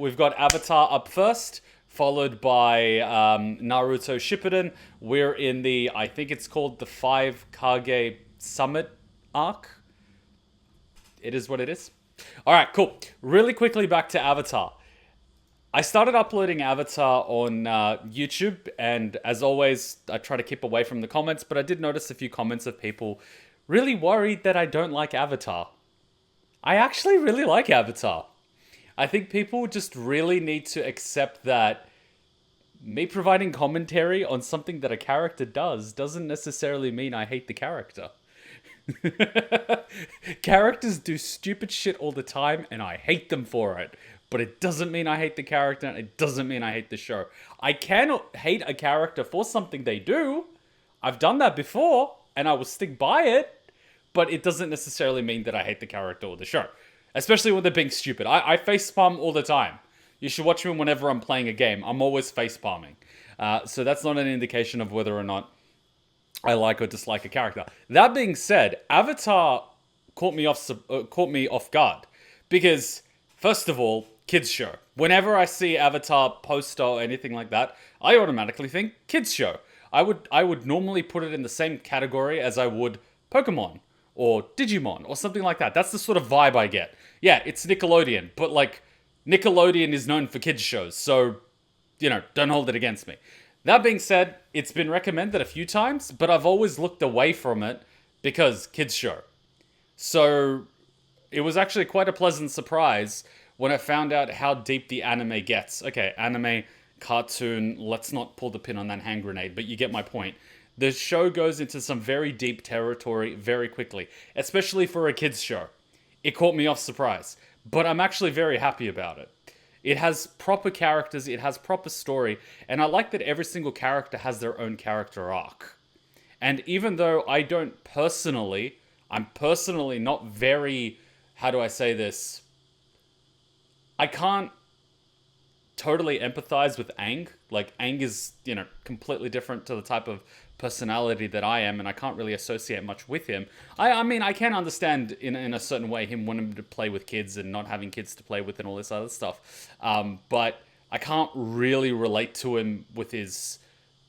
we've got Avatar up first, followed by Naruto Shippuden. We're in the, I think it's called the 5 Kage Summit arc. It is what it is. All right, cool. Really quickly back to Avatar. I started uploading Avatar on YouTube, and as always, I try to keep away from the comments, but I did notice a few comments of people really worried that I don't like Avatar. I actually really like Avatar. I think people just really need to accept that me providing commentary on something that a character does doesn't necessarily mean I hate the character. Characters do stupid shit all the time, and I hate them for it. But it doesn't mean I hate the character, and it doesn't mean I hate the show. I can hate a character for something they do. I've done that before, and I will stick by it. But it doesn't necessarily mean that I hate the character or the show. Especially when they're being stupid. I facepalm all the time. You should watch me whenever I'm playing a game. I'm always facepalming. So that's not an indication of whether or not I like or dislike a character. That being said, Avatar caught me off guard. Because, first of all, kids show. Whenever I see Avatar poster or anything like that, I automatically think kids show. I would normally put it in the same category as I would Pokemon or Digimon or something like that. That's the sort of vibe I get. Yeah, it's Nickelodeon, but like Nickelodeon is known for kids shows, so don't hold it against me. That being said, it's been recommended a few times, but I've always looked away from it because kids show. So it was actually quite a pleasant surprise when I found out how deep the anime gets. Okay, anime, cartoon, let's not pull the pin on that hand grenade, but you get my point. The show goes into some very deep territory very quickly, especially for a kids show. It caught me off surprise, but I'm actually very happy about it. It has proper characters, it has proper story, and I like that every single character has their own character arc. And even though I'm personally not very, how do I say this? I can't totally empathize with Aang. Like, Aang is, completely different to the type of personality that I am, and I can't really associate much with him. I mean, I can understand in a certain way him wanting to play with kids and not having kids to play with and all this other stuff. But I can't really relate to him with his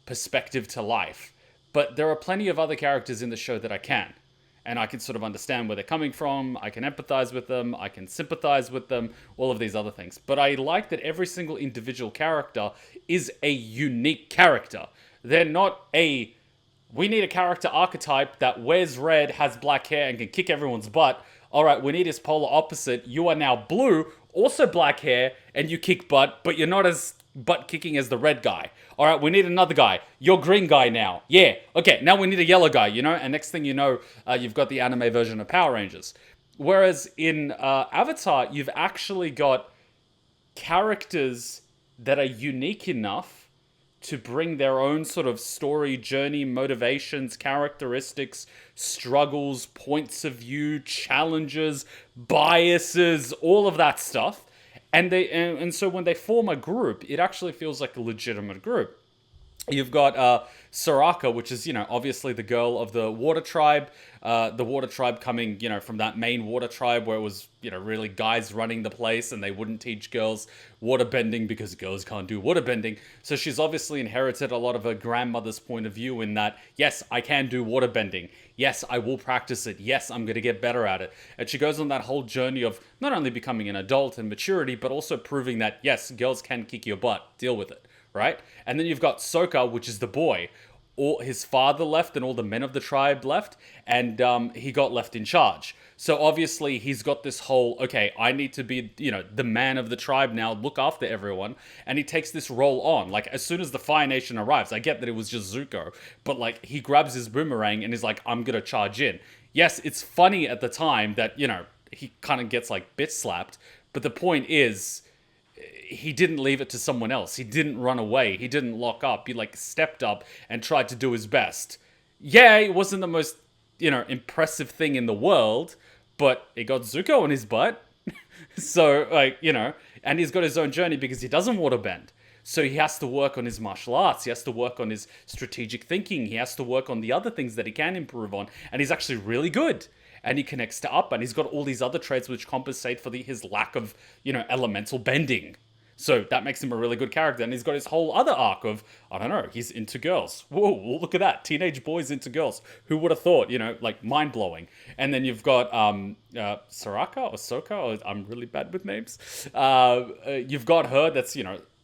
perspective to life. But there are plenty of other characters in the show that I can. And I can sort of understand where they're coming from, I can empathize with them, I can sympathize with them, all of these other things. But I like that every single individual character is a unique character. They're not we need a character archetype that wears red, has black hair, and can kick everyone's butt. Alright, we need his polar opposite. You are now blue, also black hair, and you kick butt, but you're not as butt-kicking as the red guy. Alright, we need another guy. You're green guy now. Yeah, okay, now we need a yellow guy, and next thing you know, you've got the anime version of Power Rangers. Whereas in Avatar, you've actually got characters that are unique enough to bring their own sort of story, journey, motivations, characteristics, struggles, points of view, challenges, biases, all of that stuff. And so when they form a group, it actually feels like a legitimate group. You've got Soraka, which is, obviously the girl of the water tribe. The water tribe coming, from that main water tribe where it was, really guys running the place and they wouldn't teach girls water bending because girls can't do water bending. So she's obviously inherited a lot of her grandmother's point of view in that, yes, I can do water bending. Yes, I will practice it. Yes, I'm going to get better at it. And she goes on that whole journey of not only becoming an adult and maturity, but also proving that, yes, girls can kick your butt. Deal with it. Right? And then you've got Sokka, which is the boy. All his father left and all the men of the tribe left, and he got left in charge. So obviously he's got this whole, okay, I need to be, the man of the tribe now, look after everyone, and he takes this role on. Like, as soon as the Fire Nation arrives, I get that it was just Zuko, but like, he grabs his boomerang and he's like, I'm gonna charge in. Yes, it's funny at the time that, he kind of gets like bit slapped, but the point is, he didn't leave it to someone else. He didn't run away. He didn't lock up. He stepped up and tried to do his best. Yeah, it wasn't the most, impressive thing in the world, but it got Zuko on his butt. So, and he's got his own journey because he doesn't waterbend. So he has to work on his martial arts. He has to work on his strategic thinking. He has to work on the other things that he can improve on. And he's actually really good. And he connects to Up, and he's got all these other traits which compensate for his lack of, elemental bending. So that makes him a really good character. And he's got his whole other arc of, I don't know, he's into girls. Whoa, look at that. Teenage boys into girls. Who would have thought, like mind blowing. And then you've got Soraka or Soka, or I'm really bad with names. You've got her that's,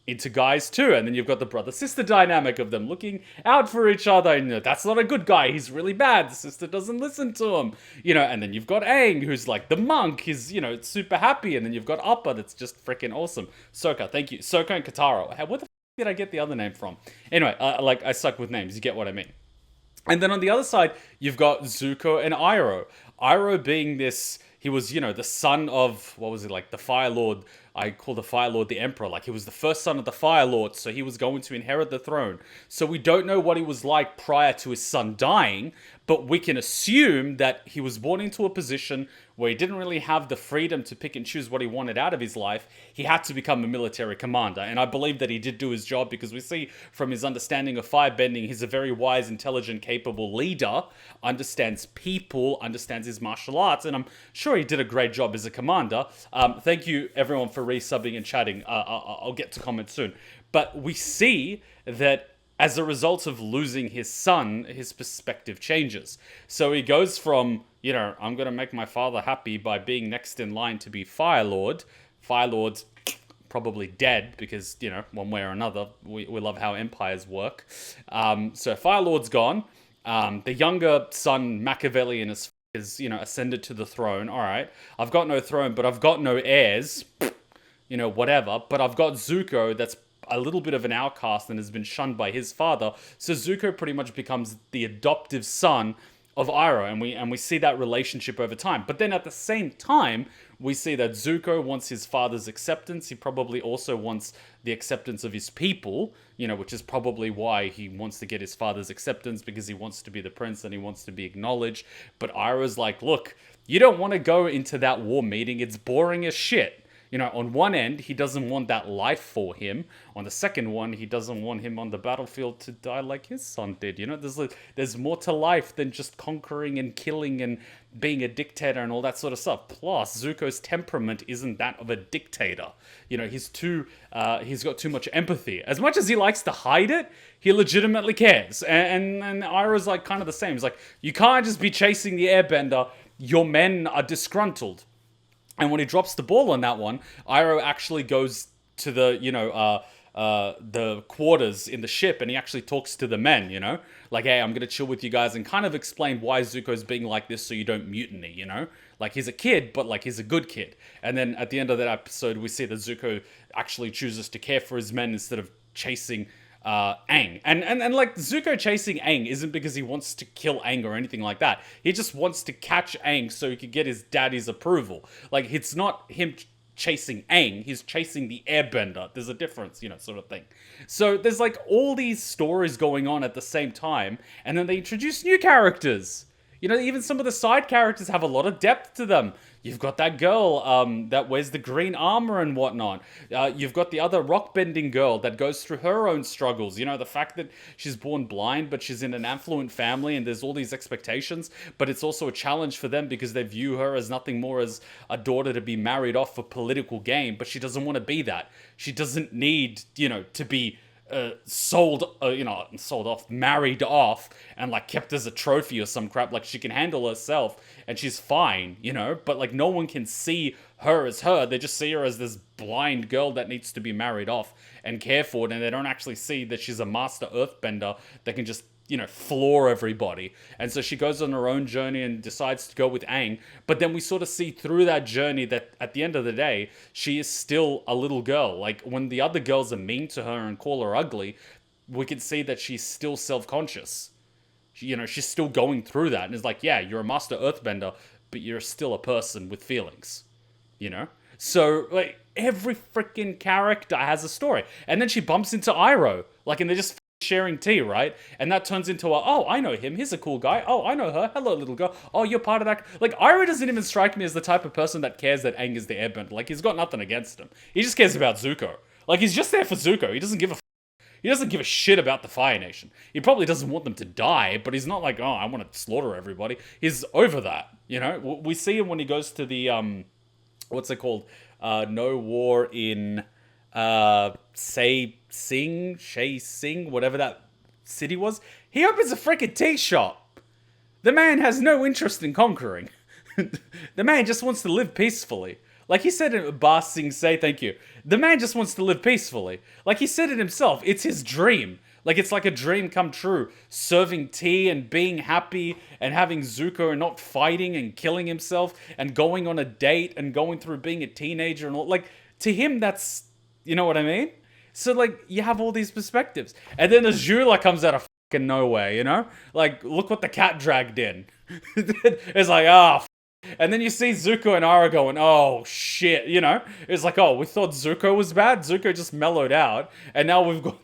into guys too, and then you've got the brother-sister dynamic of them looking out for each other, and that's not a good guy, he's really bad, the sister doesn't listen to him, and then you've got Aang, who's like the monk, he's, super happy, and then you've got Appa, that's just freaking awesome. Soka, thank you. Soka and Katara. Where the did I get the other name from? Anyway, I suck with names, you get what I mean. And then on the other side, you've got Zuko and Iroh. Iroh being this, he was, the son of, what was it, like the Fire Lord. I call the Fire Lord the Emperor. Like, he was the first son of the Fire Lord, so he was going to inherit the throne. So we don't know what he was like prior to his son dying, but we can assume that he was born into a position where he didn't really have the freedom to pick and choose what he wanted out of his life. He had to become a military commander, and I believe that he did do his job, because we see from his understanding of firebending, he's a very wise, intelligent, capable leader, understands people, understands his martial arts, and I'm sure he did a great job as a commander. Thank you, everyone, for resubbing and chatting. I'll get to comments soon. But we see that as a result of losing his son, his perspective changes. So he goes from, I'm going to make my father happy by being next in line to be Fire Lord. Fire Lord's probably dead because, one way or another, we love how empires work. So Fire Lord's gone. The younger son, Machiavellian, is ascended to the throne. All right, I've got no throne, but I've got no heirs. Whatever. But I've got Zuko that's a little bit of an outcast and has been shunned by his father. So Zuko pretty much becomes the adoptive son of Iroh, and we see that relationship over time. But then at the same time, we see that Zuko wants his father's acceptance. He probably also wants the acceptance of his people, which is probably why he wants to get his father's acceptance, because he wants to be the prince and he wants to be acknowledged. But Iroh's like, look, you don't want to go into that war meeting. It's boring as shit. On one end, he doesn't want that life for him. On the second one, he doesn't want him on the battlefield to die like his son did. There's more to life than just conquering and killing and being a dictator and all that sort of stuff. Plus, Zuko's temperament isn't that of a dictator. He's got too much empathy. As much as he likes to hide it, he legitimately cares. And Iroh's like kind of the same. He's like, you can't just be chasing the Airbender. Your men are disgruntled. And when he drops the ball on that one, Iroh actually goes to the quarters in the ship, and he actually talks to the men, like, hey, I'm going to chill with you guys, and kind of explain why Zuko's being like this so you don't mutiny, Like, he's a kid, but, like, he's a good kid. And then at the end of that episode, we see that Zuko actually chooses to care for his men instead of chasing Aang. And like, Zuko chasing Aang isn't because he wants to kill Aang or anything like that. He just wants to catch Aang so he could get his daddy's approval. Like, it's not him chasing Aang, he's chasing the Airbender. There's a difference, sort of thing. So there's like all these stories going on at the same time, and then they introduce new characters. Even some of the side characters have a lot of depth to them. You've got that girl that wears the green armor and whatnot. You've got the other rock-bending girl that goes through her own struggles. The fact that she's born blind, but she's in an affluent family, and there's all these expectations. But it's also a challenge for them because they view her as nothing more as a daughter to be married off for political gain. But she doesn't want to be that. She doesn't need, to be sold off, married off, and like kept as a trophy or some crap. Like, she can handle herself and she's fine, but like no one can see her as her. They just see her as this blind girl that needs to be married off and cared for, and they don't actually see that she's a master earthbender that can just floor everybody. And so she goes on her own journey and decides to go with Aang. But then we sort of see through that journey that at the end of the day, she is still a little girl. Like, when the other girls are mean to her and call her ugly, we can see that she's still self-conscious. She's still going through that. And it's like, yeah, you're a master earthbender, but you're still a person with feelings. So, like, every freaking character has a story. And then she bumps into Iroh. Like, and they're just sharing tea, right? And that turns into oh, I know him, he's a cool guy. Oh, I know her, hello little girl. Oh, you're part of that. Like, Iroh doesn't even strike me as the type of person that cares that Aang is the Airbender. Like, he's got nothing against him. He just cares about Zuko. Like, he's just there for Zuko. He doesn't give a shit about the Fire Nation. He probably doesn't want them to die, but he's not like, oh, I want to slaughter everybody. He's over that, We see him when he goes to the what's it called? No War in Shay Sing, whatever that city was. He opens a freaking tea shop. The man has no interest in conquering. The man just wants to live peacefully. Like he said in Ba Sing Se, thank you. The man just wants to live peacefully. Like he said it himself, it's his dream. Like it's like a dream come true. Serving tea and being happy and having Zuko and not fighting and killing himself and going on a date and going through being a teenager and all. Like to him, that's, you know what I mean? So like you have all these perspectives. And then Azula comes out of fucking nowhere, you know? Like look what the cat dragged in. It's like, and then you see Zuko and Ara going, oh shit, you know? It's like, oh, we thought Zuko was bad. Zuko just mellowed out. And now we've got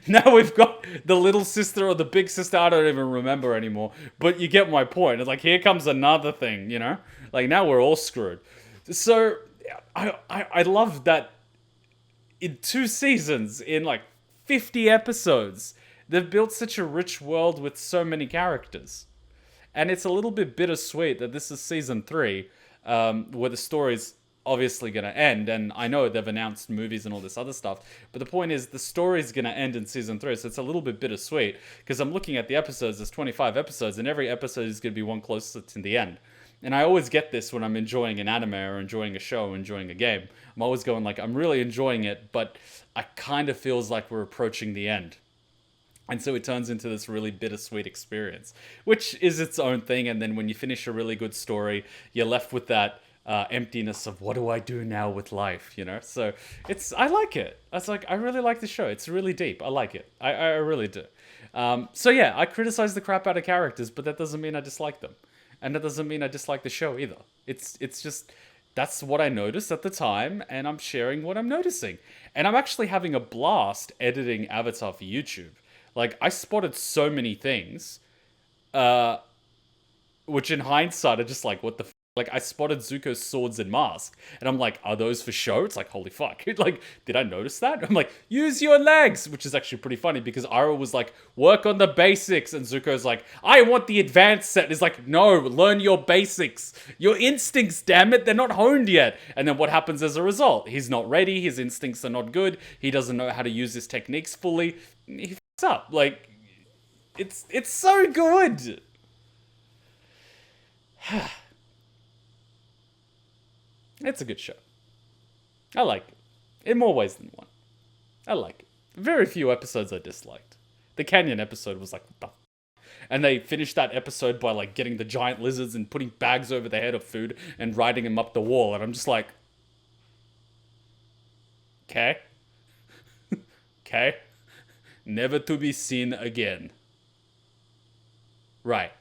now we've got the little sister or the big sister, I don't even remember anymore. But you get my point. It's like, here comes another thing, you know? Like now we're all screwed. So I love that in 2 seasons, in like 50 episodes, they've built such a rich world with so many characters. And it's a little bit bittersweet that this is season 3, where the story's obviously going to end. And I know they've announced movies and all this other stuff, but the point is the story's going to end in season 3. So it's a little bit bittersweet because I'm looking at the episodes. There's 25 episodes and every episode is going to be one closer to the end. And I always get this when I'm enjoying an anime or enjoying a show or enjoying a game. I'm always going like, I'm really enjoying it, but I kind of feels like we're approaching the end. And so it turns into this really bittersweet experience, which is its own thing. And then when you finish a really good story, you're left with that emptiness of what do I do now with life, you know? So I like it. I really like the show. It's really deep. I like it. I really do. So yeah, I criticize the crap out of characters, but that doesn't mean I dislike them. And that doesn't mean I dislike the show either. It's just, that's what I noticed at the time, and I'm sharing what I'm noticing. And I'm actually having a blast editing Avatar for YouTube. Like, I spotted so many things, which in hindsight are just like, what the f-? Like, I spotted Zuko's swords and mask, and I'm like, are those for show? It's like, holy fuck. Like, did I notice that? I'm like, use your legs, which is actually pretty funny, because Iroh was like, work on the basics, and Zuko's like, I want the advanced set. It's like, no, learn your basics. Your instincts, damn it, they're not honed yet. And then what happens as a result? He's not ready, his instincts are not good, he doesn't know how to use his techniques fully. He up. Like, it's so good. It's a good show. I like it. In more ways than one. I like it. Very few episodes I disliked. The Canyon episode was like, what the f-? And they finished that episode by like getting the giant lizards and putting bags over their head of food and riding them up the wall. And I'm just like, okay. Okay. Never to be seen again. Right.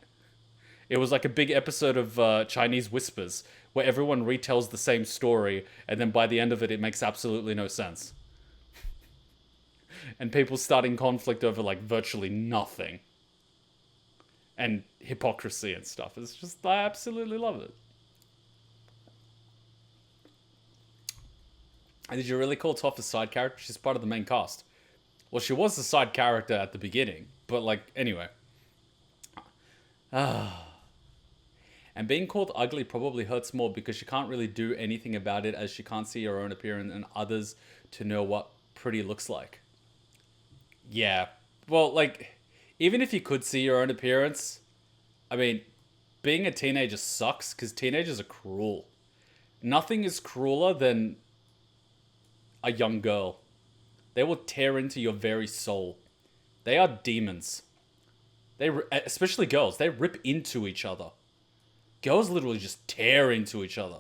It was like a big episode of Chinese Whispers, where everyone retells the same story, and then by the end of it, it makes absolutely no sense. And people starting conflict over like virtually nothing. And hypocrisy and stuff. It's just, I absolutely love it. And did you really call Toph a side character? She's part of the main cast. Well, she was the side character at the beginning, but like, anyway. And being called ugly probably hurts more because she can't really do anything about it, as she can't see her own appearance and others to know what pretty looks like. Yeah. Well, like, even if you could see your own appearance, I mean, being a teenager sucks because teenagers are cruel. Nothing is crueler than a young girl. They will tear into your very soul. They are demons. Especially girls, they rip into each other. Girls literally just tear into each other.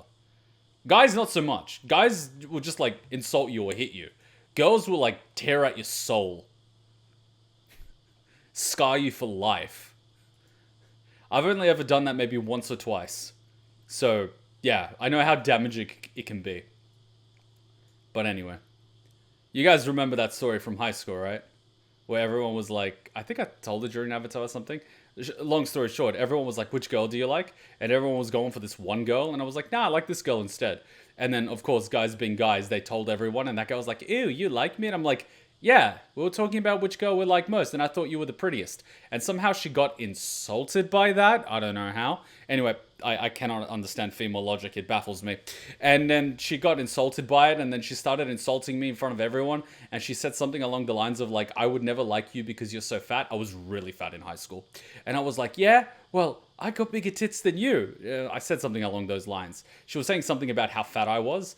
Guys, not so much. Guys will just like insult you or hit you. Girls will like tear at your soul. Scar you for life. I've only ever done that maybe once or twice. So, yeah, I know how damaging it can be. But anyway. You guys remember that story from high school, right? Where everyone was like, I think I told it during Avatar or something. Long story short, everyone was like, which girl do you like? And everyone was going for this one girl. And I was like, nah, I like this girl instead. And then, of course, guys being guys, they told everyone. And that guy was like, ew, you like me? And I'm like, Yeah, we were talking about which girl we like most, and I thought you were the prettiest. And somehow she got insulted by that. I don't know how. Anyway, I cannot understand female logic. It baffles me. And then she got insulted by it, and then she started insulting me in front of everyone. And she said something along the lines of, like, I would never like you because you're so fat. I was really fat in high school. And I was like, yeah, well, I got bigger tits than you. I said something along those lines. She was saying something about how fat I was.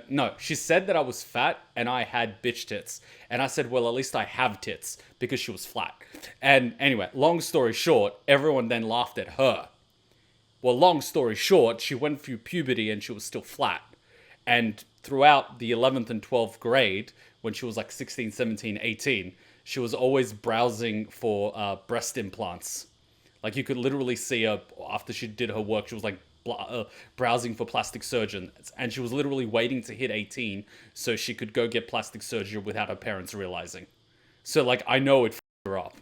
No, she said that I was fat and I had bitch tits. And I said, well, at least I have tits, because she was flat. And anyway, long story short, everyone then laughed at her. Well, long story short, she went through puberty and she was still flat. And throughout the 11th and 12th grade, when she was like 16, 17, 18, she was always browsing for breast implants. Like, you could literally see her after she did her work. She was like browsing for plastic surgeons, and she was literally waiting to hit 18 so she could go get plastic surgery without her parents realizing. So, like, I know it f***ed her up.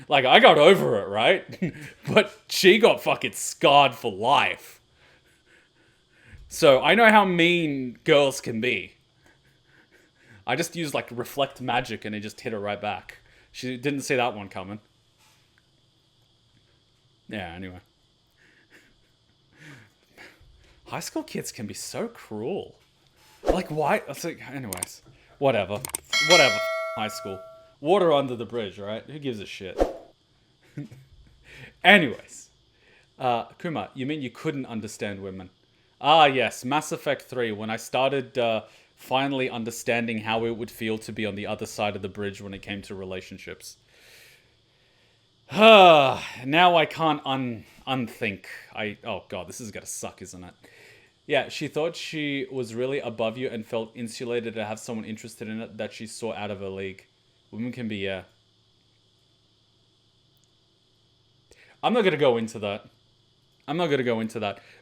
Like, I got over it, right? But she got fucking scarred for life. So I know how mean girls can be. I just used, like, reflect magic and it just hit her right back. She didn't see that one coming. Yeah, anyway. High school kids can be so cruel. Like, why? It's like, anyways. Whatever. Whatever. High school. Water under the bridge, right? Who gives a shit? Anyways. Kuma, you mean you couldn't understand women? Ah, yes. Mass Effect 3. When I started finally understanding how it would feel to be on the other side of the bridge when it came to relationships. Now I can't unthink. Oh god, this is gonna suck, isn't it? Yeah, she thought she was really above you and felt insulated to have someone interested in it that she saw out of her league. Women can be, yeah. I'm not gonna go into that.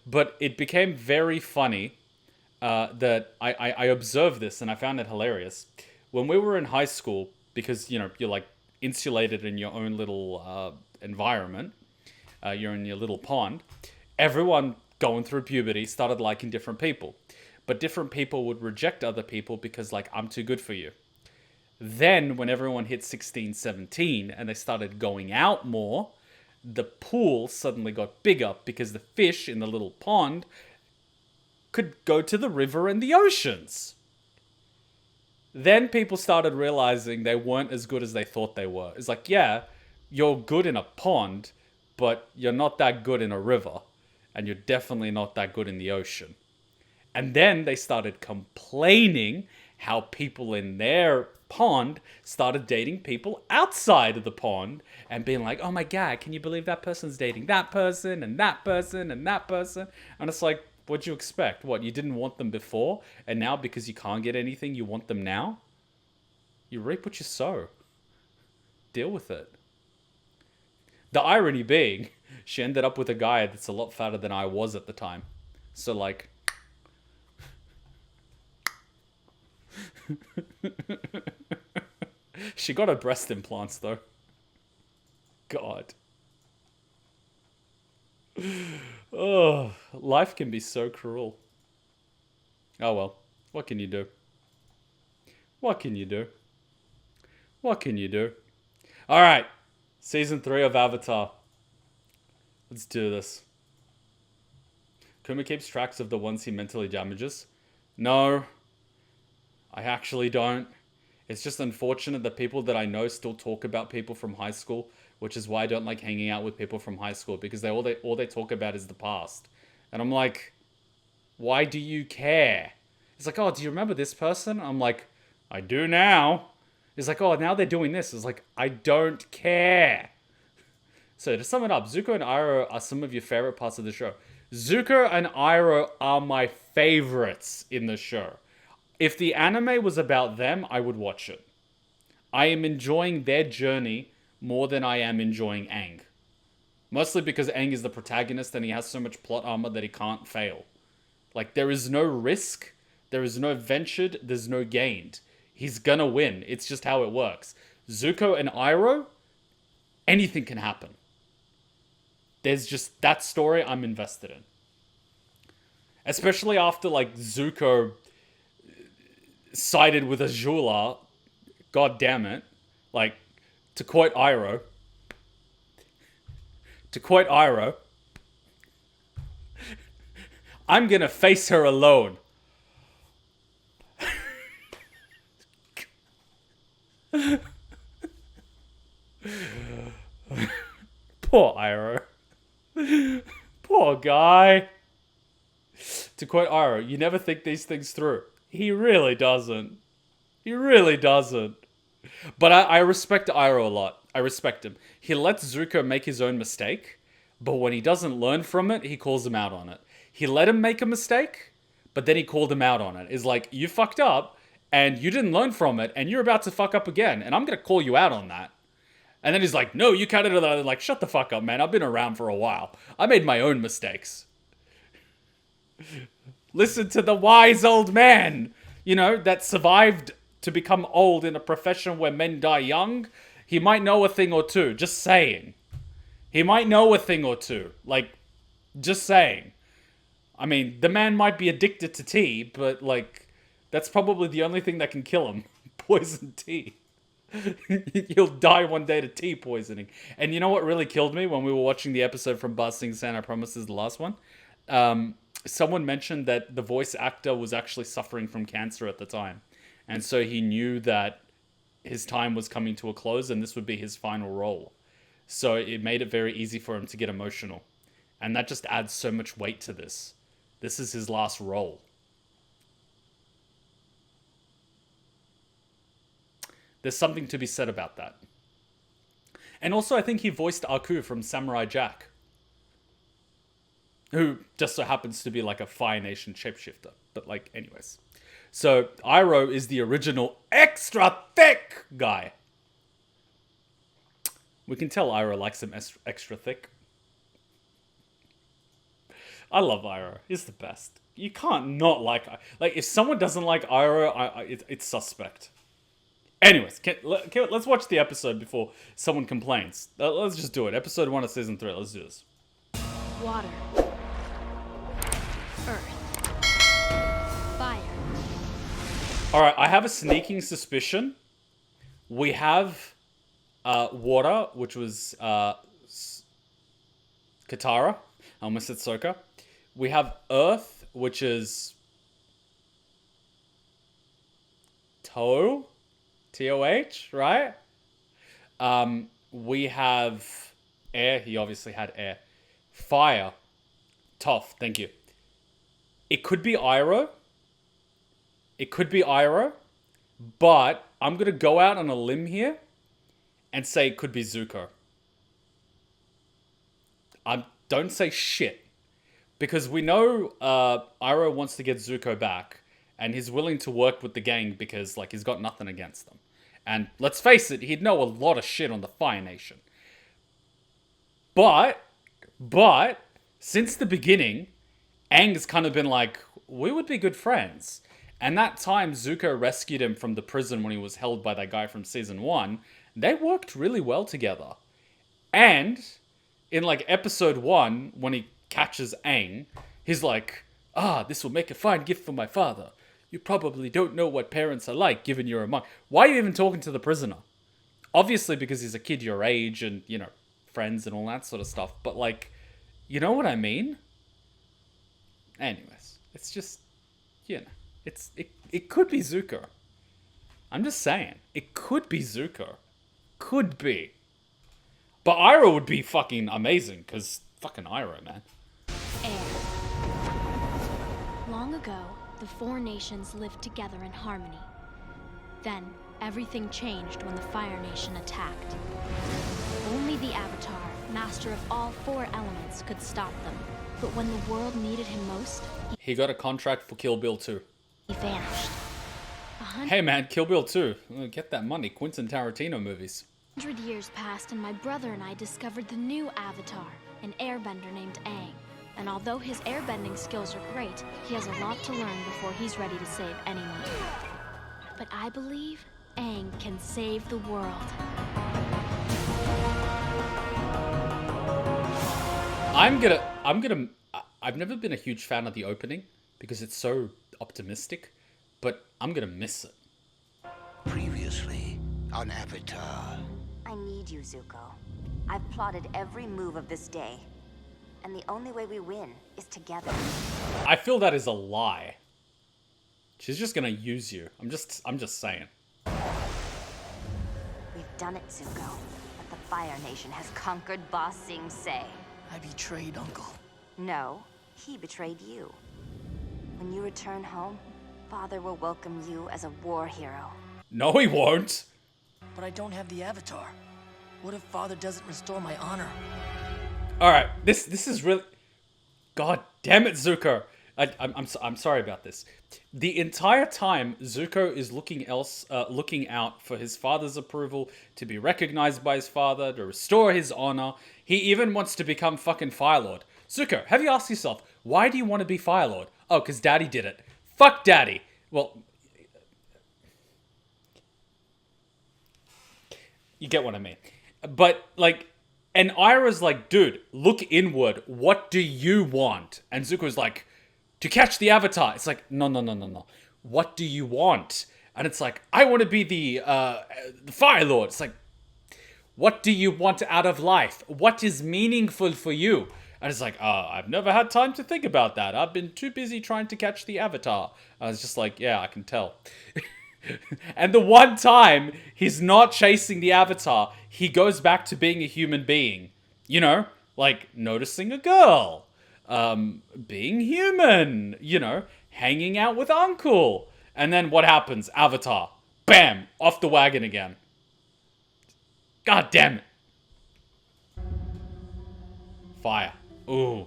But it became very funny that I observed this and I found it hilarious. When we were in high school, because, you know, you're like insulated in your own little environment, you're in your little pond, everyone going through puberty started liking different people. But different people would reject other people because, like, I'm too good for you. Then, when everyone hit 16, 17, and they started going out more, the pool suddenly got bigger because the fish in the little pond could go to the river and the oceans. Then people started realizing they weren't as good as they thought they were. It's like, yeah, you're good in a pond, but you're not that good in a river. And you're definitely not that good in the ocean. And then they started complaining how people in their pond started dating people outside of the pond and being like, oh my god, can you believe that person's dating that person and that person and that person? And it's like, what'd you expect? What, you didn't want them before, and now because you can't get anything, you want them now? You reap what you sow. Deal with it. The irony being, she ended up with a guy that's a lot fatter than I was at the time. So, like... She got her breast implants, though. God. Oh, life can be so cruel. Oh well, what can you do? What can you do? What can you do? Alright, Season 3 of Avatar. Let's do this. Kuma keeps tracks of the ones he mentally damages. No, I actually don't. It's just unfortunate that people that I know still talk about people from high school, which is why I don't like hanging out with people from high school, because all they talk about is the past. And I'm like, why do you care? It's like, oh, do you remember this person? I'm like, I do now. It's like, oh, now they're doing this. It's like, I don't care. So to sum it up, Zuko and Iroh are some of your favorite parts of the show. Zuko and Iroh are my favorites in the show. If the anime was about them, I would watch it. I am enjoying their journey more than I am enjoying Aang. Mostly because Aang is the protagonist and he has so much plot armor that he can't fail. Like, there is no risk, there is no ventured, there's no gained. He's gonna win. It's just how it works. Zuko and Iroh, anything can happen. There's just that story I'm invested in. Especially after, like, Zuko sided with Azula God damn it. Like, to quote Iroh, I'm gonna face her alone. Poor Iroh. Poor guy. To quote Iroh, you never think these things through. He really doesn't. He really doesn't. But I respect Iroh a lot. I respect him. He lets Zuko make his own mistake, but when he doesn't learn from it, he calls him out on it. He let him make a mistake, but then he called him out on it. It's like, you fucked up, and you didn't learn from it, and you're about to fuck up again, and I'm gonna call you out on that. And then he's like, no, you can't do that. Like, shut the fuck up, man. I've been around for a while. I made my own mistakes. Listen to the wise old man, you know, that survived to become old in a profession where men die young. He might know a thing or two. Just saying. He might know a thing or two. Like, just saying. I mean, the man might be addicted to tea, but, like, that's probably the only thing that can kill him. Poison tea. He'll die one day to tea poisoning. And you know what really killed me when we were watching the episode from Ba Sing Se, I Promise is the last one? Someone mentioned that the voice actor was actually suffering from cancer at the time. And so he knew that his time was coming to a close and this would be his final role. So it made it very easy for him to get emotional. And that just adds so much weight to this. This is his last role. There's something to be said about that. And also I think he voiced Aku from Samurai Jack, who just so happens to be like a Fire Nation shapeshifter. But like, anyways. So, Iroh is the original extra thick guy. We can tell Iroh likes him extra thick. I love Iroh. He's the best. You can't not like... Like, if someone doesn't like Iroh, it's suspect. Anyways, let's watch the episode before someone complains. Let's just do it. Episode 1 of Season 3. Let's do this. Water. Earth. Fire. Alright, I have a sneaking suspicion. We have water, which was Katara. I almost said Sokka. We have earth, which is Toh? T-O-H, right? We have air. He obviously had air. Fire. Toph, thank you. It could be Iroh. It could be Iroh. But I'm going to go out on a limb here and say it could be Zuko. Don't say shit. Because we know Iroh wants to get Zuko back. And he's willing to work with the gang because, like, he's got nothing against them. And let's face it, he'd know a lot of shit on the Fire Nation. But, since the beginning, Aang's kind of been like, we would be good friends. And that time Zuko rescued him from the prison when he was held by that guy from Season 1, they worked really well together. And, in, like, Episode 1, when he catches Aang, he's like, this will make a fine gift for my father. You probably don't know what parents are like, given you're a monk. Why are you even talking to the prisoner? Obviously because he's a kid your age and, you know, friends and all that sort of stuff. But, like, you know what I mean? Anyways, it's just, you know, it could be Zuko. I'm just saying. It could be Zuko. Could be. But Iroh would be fucking amazing, because fucking Iroh, man. Air. Long ago, the four nations lived together in harmony. Then, everything changed when the Fire Nation attacked. Only the Avatar, master of all four elements, could stop them. But when the world needed him most, he got a contract for Kill Bill 2. He vanished. Hey man, Kill Bill 2. Get that money. Quentin Tarantino movies. 100 years passed and my brother and I discovered the new Avatar, an airbender named Aang. And although his airbending skills are great, he has a lot to learn before he's ready to save anyone. But I believe Aang can save the world. I've never been a huge fan of the opening because it's so optimistic, but I'm gonna miss it. Previously on Avatar. I need you, Zuko. I've plotted every move of this day. And the only way we win is together. I feel that is a lie. She's just gonna use you. I'm just saying. We've done it, Zuko. But the Fire Nation has conquered Ba Sing Se. I betrayed Uncle. No, he betrayed you. When you return home, Father will welcome you as a war hero. No, he won't. But I don't have the Avatar. What if Father doesn't restore my honor? Alright, this is really... God damn it, Zuko. I'm sorry about this. The entire time, Zuko is looking out for his father's approval, to be recognized by his father, to restore his honor. He even wants to become fucking Fire Lord. Zuko, have you asked yourself, why do you want to be Fire Lord? Oh, because Daddy did it. Fuck Daddy. Well, you get what I mean. But, like, and Ira's like, dude, look inward. What do you want? And Zuko's like, to catch the Avatar. It's like, no. What do you want? And it's like, I want to be the Fire Lord. It's like, what do you want out of life? What is meaningful for you? And it's like, I've never had time to think about that. I've been too busy trying to catch the Avatar. I was just like, yeah, I can tell. And the one time he's not chasing the Avatar, he goes back to being a human being. You know, like noticing a girl, being human, you know, hanging out with Uncle. And then what happens? Avatar. Bam! Off the wagon again. God damn it. Fire. Ooh.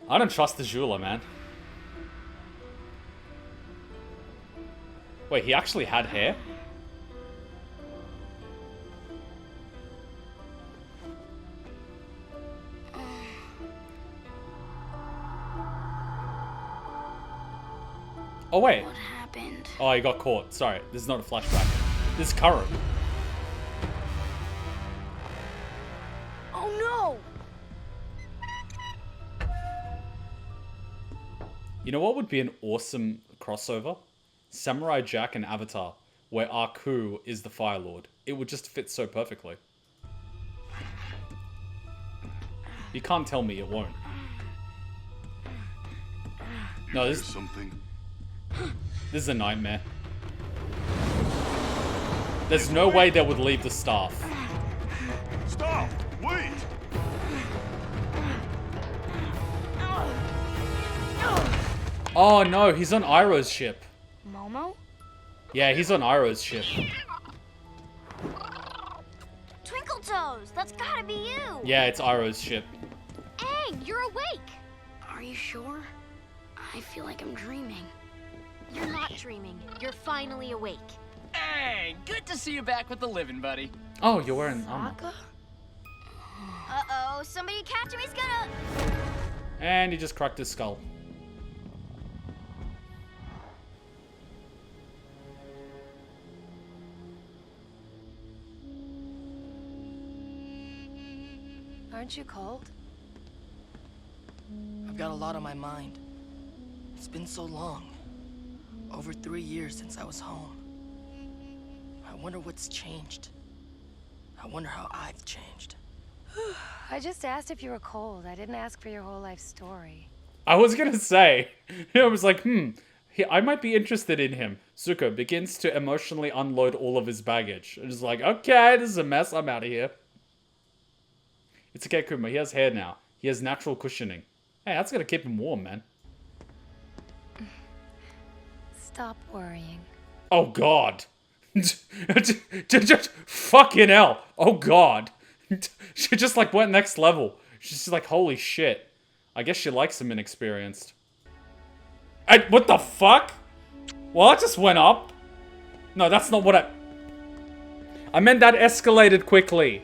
I don't trust Azula, man. Wait, he actually had hair? Oh, wait. What happened? Oh, he got caught. Sorry, this is not a flashback. This is current. Oh no! You know what would be an awesome crossover? Samurai Jack and Avatar, where Aku is the Fire Lord. It would just fit so perfectly. You can't tell me it won't. No, this is a nightmare. There's no way they would leave the staff. Stop! Wait! Oh no, he's on Iroh's ship. Momo? Yeah, he's on Iroh's ship. Twinkle Toes, that's gotta be you! Yeah, it's Iroh's ship. Aang, you're awake! Are you sure? I feel like I'm dreaming. You're not dreaming. You're finally awake. Hey, good to see you back with the living, buddy. Oh, you're wearing armor. Uh-oh, somebody catch him, he's gonna... And he just cracked his skull. Aren't you cold? I've got a lot on my mind. It's been so long. Over 3 years since I was home. I wonder what's changed. I wonder how I've changed. I just asked if you were cold. I didn't ask for your whole life story. I was gonna say, I was like, I might be interested in him. Zuko begins to emotionally unload all of his baggage. And is like, okay, this is a mess, I'm out of here. It's okay, Kuma, he has hair now. He has natural cushioning. Hey, that's gonna keep him warm, man. Stop worrying. Oh, God. Fucking hell. Oh, God. She just, like, went next level. She's just like, holy shit. I guess she likes him inexperienced. What the fuck? Well, that just went up. No, that's not what I meant that escalated quickly.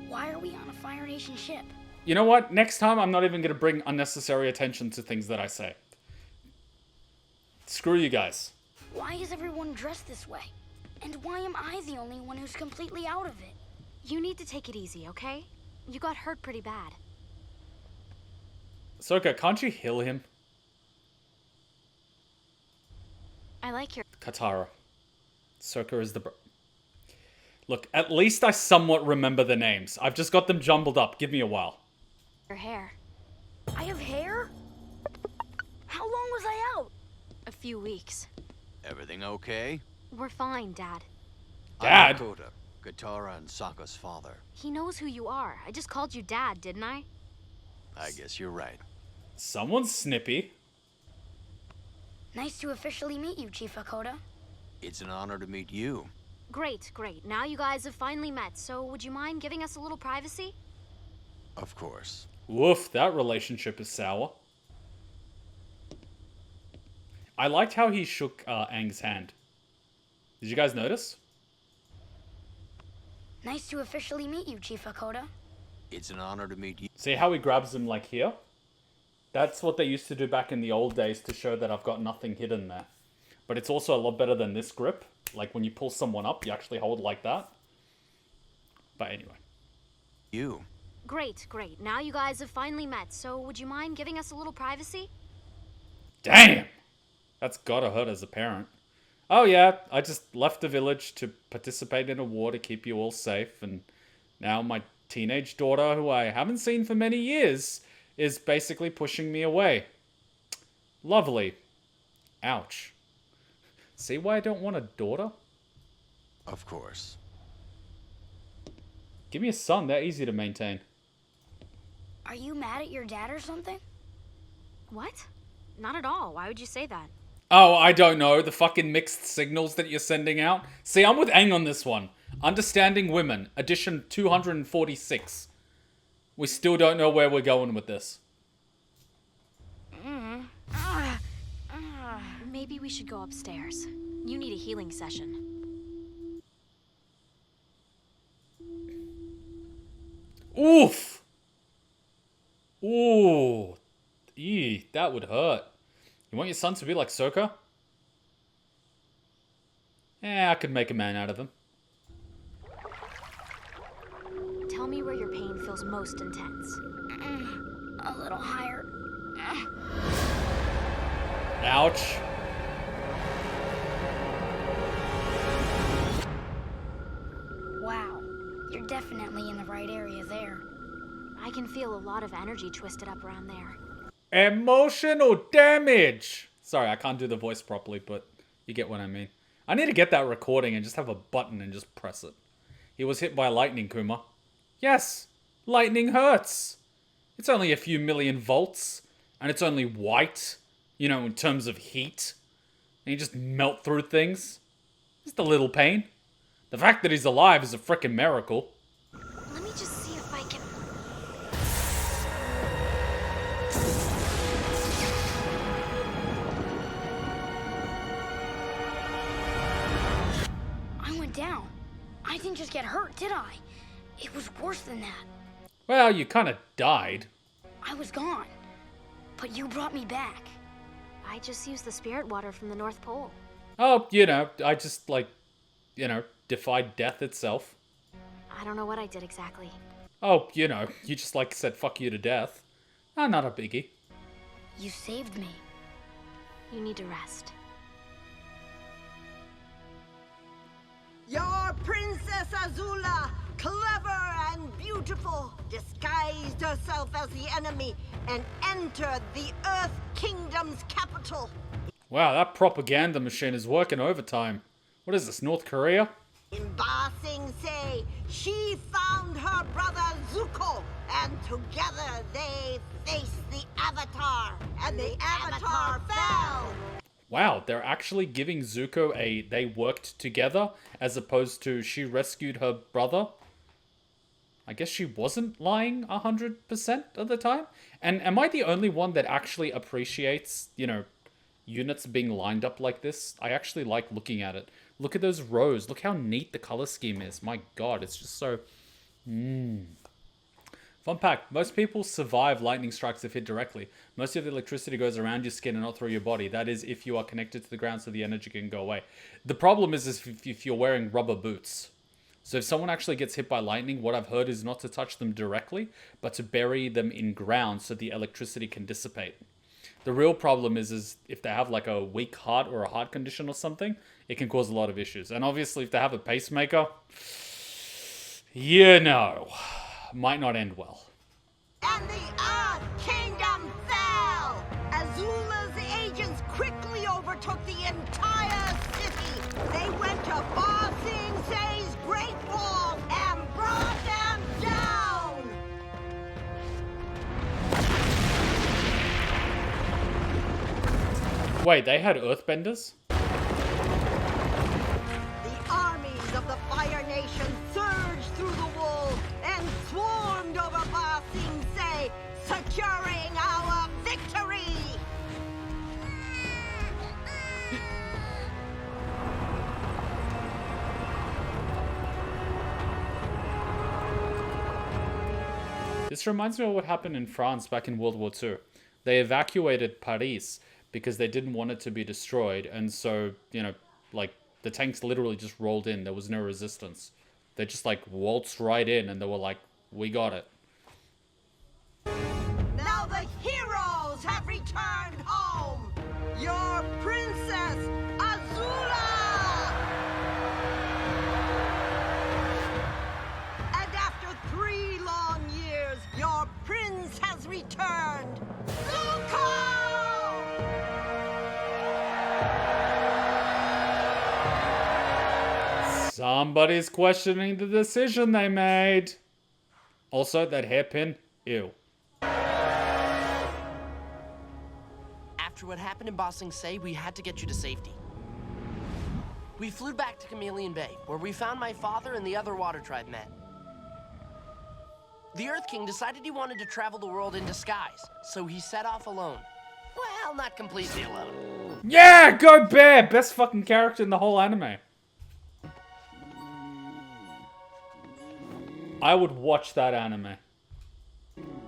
Why are we on a Fire Nation ship? You know what? Next time, I'm not even going to bring unnecessary attention to things that I say. Screw you guys. Why is everyone dressed this way? And why am I the only one who's completely out of it? You need to take it easy, okay? You got hurt pretty bad. Sokka, can't you heal him? I like your... Katara. Sokka is the Look, at least I somewhat remember the names. I've just got them jumbled up. Give me a while. Your hair. I have hair? How long was I out? A few weeks. Everything okay? We're fine, Dad. Dad? I'm Dakota, Katara and Sokka's father. He knows who you are. I just called you Dad, didn't I? I guess you're right. Someone's snippy. Nice to officially meet you, Chief Hakoda. It's an honor to meet you. Great, great. Now you guys have finally met, so would you mind giving us a little privacy? Of course. Woof, that relationship is sour. I liked how he shook Aang's hand. Did you guys notice? Nice to officially meet you, Chief Hakoda. It's an honor to meet you. See how he grabs him like here? That's what they used to do back in the old days to show that I've got nothing hidden there. But it's also a lot better than this grip. Like when you pull someone up, you actually hold like that. But anyway. You. Great, great. Now you guys have finally met, so would you mind giving us a little privacy? Damn! That's gotta hurt as a parent. Oh yeah, I just left the village to participate in a war to keep you all safe, and now my teenage daughter, who I haven't seen for many years, is basically pushing me away. Lovely. Ouch. See why I don't want a daughter? Of course. Give me a son, they're easy to maintain. Are you mad at your dad or something? What? Not at all. Why would you say that? Oh, I don't know, the fucking mixed signals that you're sending out. See, I'm with Aang on this one. Understanding Women, edition 246. We still don't know where we're going with this. Maybe we should go upstairs. You need a healing session. Oof! Ooh. Eee, that would hurt. You want your son to be like Sokka? I could make a man out of him. Tell me where your pain feels most intense. A little higher. Ouch. Wow, you're definitely in the right area there. I can feel a lot of energy twisted up around there. Emotional damage! Sorry, I can't do the voice properly, but you get what I mean. I need to get that recording and just have a button and just press it. He was hit by lightning, Kuma. Yes, lightning hurts. It's only a few million volts, and it's only white, you know, in terms of heat. And you just melt through things. Just a little pain. The fact that he's alive is a frickin' miracle. Let me just see if I can... I went down. I didn't just get hurt, did I? It was worse than that. Well, you kind of died. I was gone. But you brought me back. I just used the spirit water from the North Pole. Oh, you know, I just, like, you know, defied death itself. I don't know what I did exactly. Oh, you know, you just, like, said fuck you to death. Oh, not a biggie. You saved me. You need to rest. Your Princess Azula, clever and beautiful, disguised herself as the enemy and entered the Earth Kingdom's capital. Wow, that propaganda machine is working overtime. What is this, North Korea? In Ba Sing Se, she found her brother Zuko, and together they faced the Avatar, and the Avatar fell. Wow, they're actually giving Zuko a they worked together as opposed to she rescued her brother. I guess she wasn't lying 100% of the time. And am I the only one that actually appreciates, you know, units being lined up like this? I actually like looking at it. Look at those rows. Look how neat the color scheme is. My god, it's just so... Fun fact, most people survive lightning strikes if hit directly. Most of the electricity goes around your skin and not through your body. That is if you are connected to the ground so the energy can go away. The problem is if you're wearing rubber boots. So if someone actually gets hit by lightning, what I've heard is not to touch them directly, but to bury them in ground so the electricity can dissipate. The real problem is if they have like a weak heart or a heart condition or something, it can cause a lot of issues. And obviously if they have a pacemaker, you know, might not end well. And the Earth Kingdom fell! Azula's agents quickly overtook the entire city. They went to Ba Sing Se's Great Wall and brought them down! Wait, they had earthbenders? The armies of the Fire Nation surged through the wall and swarmed over Ba Sing Se, securing our victory! This reminds me of what happened in France back in World War II. They evacuated Paris because they didn't want it to be destroyed, and so, you know, like, the tanks literally just rolled in. There was no resistance. They just, like, waltzed right in, and they were like, we got it. Now the heroes have returned home! Your princess, Azula! And after 3 long years, your prince has returned! ZUKO! Somebody's questioning the decision they made. Also, that hairpin, ew. After what happened in Ba Sing Se, we had to get you to safety. We flew back to Chameleon Bay, where we found my father and the other water tribe men. The Earth King decided he wanted to travel the world in disguise, so he set off alone. Well, not completely alone. Yeah, go Bear! Best fucking character in the whole anime. I would watch that anime.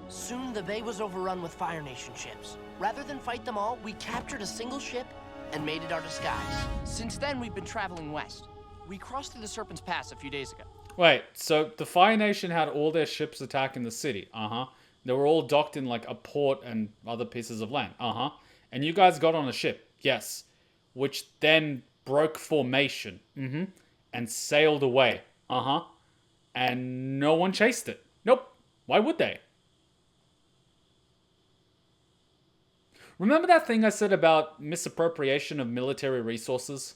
Soon the bay was overrun with Fire Nation ships. Rather than fight them all, we captured a single ship and made it our disguise. Since then, we've been traveling west. We crossed through the Serpent's Pass a few days ago. Wait, so the Fire Nation had all their ships attacking the city. Uh-huh. They were all docked in like a port and other pieces of land. Uh-huh. And you guys got on a ship. Yes. Which then broke formation. Mm-hmm. And sailed away. Uh-huh. And no one chased it. Nope. Why would they? Remember that thing I said about misappropriation of military resources?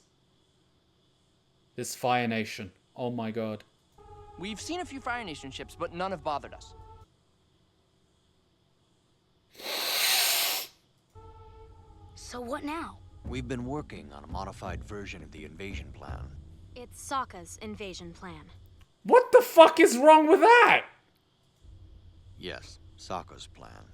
This Fire Nation. Oh my god. We've seen a few Fire Nation ships, but none have bothered us. So what now? We've been working on a modified version of the invasion plan. It's Sokka's invasion plan. What the fuck is wrong with that? Yes, Sokka's plan.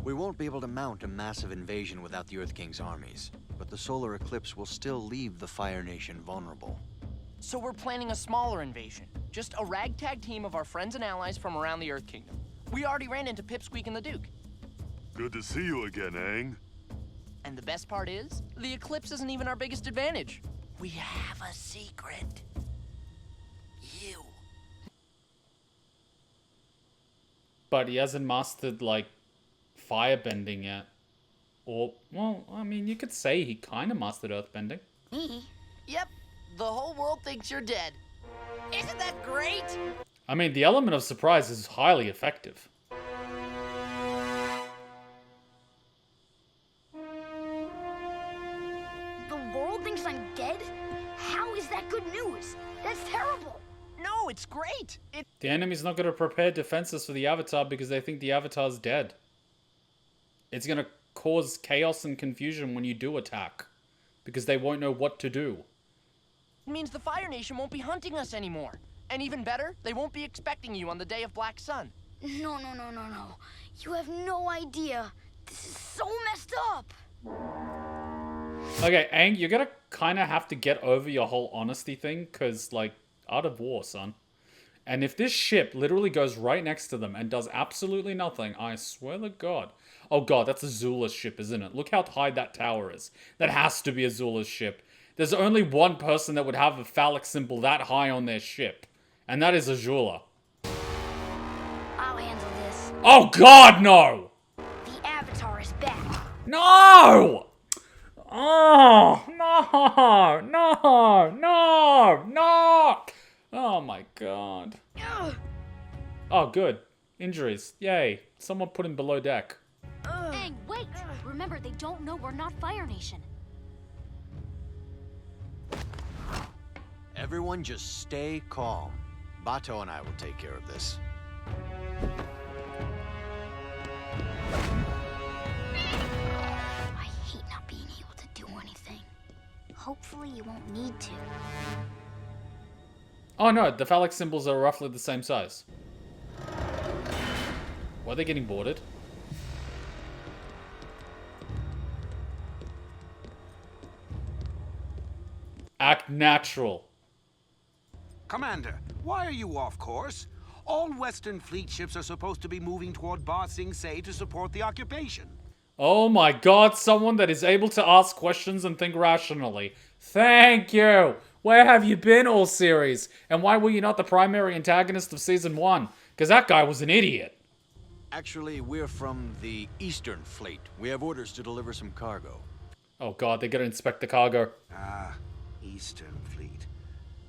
We won't be able to mount a massive invasion without the Earth King's armies, but the solar eclipse will still leave the Fire Nation vulnerable. So we're planning a smaller invasion. Just a ragtag team of our friends and allies from around the Earth Kingdom. We already ran into Pipsqueak and the Duke. Good to see you again, Aang. And the best part is, the eclipse isn't even our biggest advantage. We have a secret. You. But he hasn't mastered, like, firebending yet. Or, well, I mean, you could say he kind of mastered earthbending. Me? Yep, the whole world thinks you're dead. Isn't that great? I mean, the element of surprise is highly effective. The world thinks I'm dead? How is that good news? That's terrible. No, it's great. The enemy's not going to prepare defenses for the Avatar because they think the Avatar's dead. It's going to cause chaos and confusion when you do attack, because they won't know what to do. It means the Fire Nation won't be hunting us anymore. And even better, they won't be expecting you on the day of Black Sun. No. You have no idea. This is so messed up. Okay, Aang, you're going to kind of have to get over your whole honesty thing, because, like, Art of War, son. And if this ship literally goes right next to them and does absolutely nothing, I swear to God. Oh God, that's Azula's ship, isn't it? Look how high that tower is. That has to be Azula's ship. There's only one person that would have a phallic symbol that high on their ship. And that is Azula. I'll handle this. Oh God, no! The Avatar is back. No! Oh, no, no, no, no! Oh my god. Oh, good. Injuries. Yay. Someone put him below deck. Aang, wait! Remember, they don't know we're not Fire Nation. Everyone just stay calm. Bato and I will take care of this. I hate not being able to do anything. Hopefully you won't need to. Oh no, the phallic symbols are roughly the same size. Why are they getting boarded? Act natural. Commander, why are you off course? All Western fleet ships are supposed to be moving toward Ba Sing Se to support the occupation. Oh my god, someone that is able to ask questions and think rationally. Thank you! Where have you been all series? And why were you not the primary antagonist of Season 1? Because that guy was an idiot. Actually, we're from the Eastern Fleet. We have orders to deliver some cargo. Oh god, they gotta inspect the cargo. Ah, Eastern Fleet.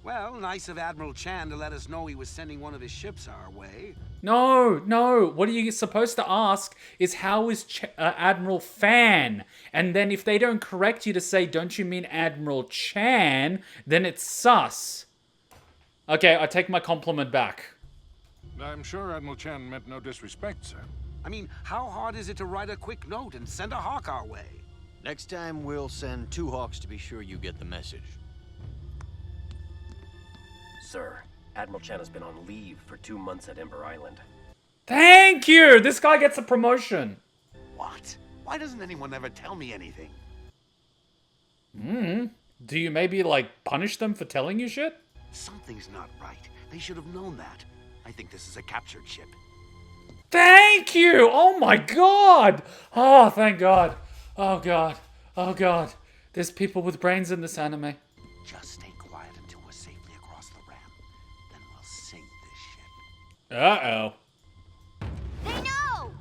Well, nice of Admiral Chan to let us know he was sending one of his ships our way. No, no. What are you supposed to ask is how is Admiral Fan? And then if they don't correct you to say, don't you mean Admiral Chan? Then it's sus. Okay, I take my compliment back. I'm sure Admiral Chan meant no disrespect, sir. I mean, how hard is it to write a quick note and send a hawk our way? Next time, we'll send 2 hawks to be sure you get the message. Sir, Admiral Chan has been on leave for 2 months at Ember Island. Thank you! This guy gets a promotion. What? Why doesn't anyone ever tell me anything? Do you maybe, like, punish them for telling you shit? Something's not right. They should have known that. I think this is a captured ship. Thank you! Oh my god! Oh, thank god. Oh god. Oh god. There's people with brains in this anime. Just stay quiet until we're safely across the ram. Then we'll sink this ship. Uh-oh. They know!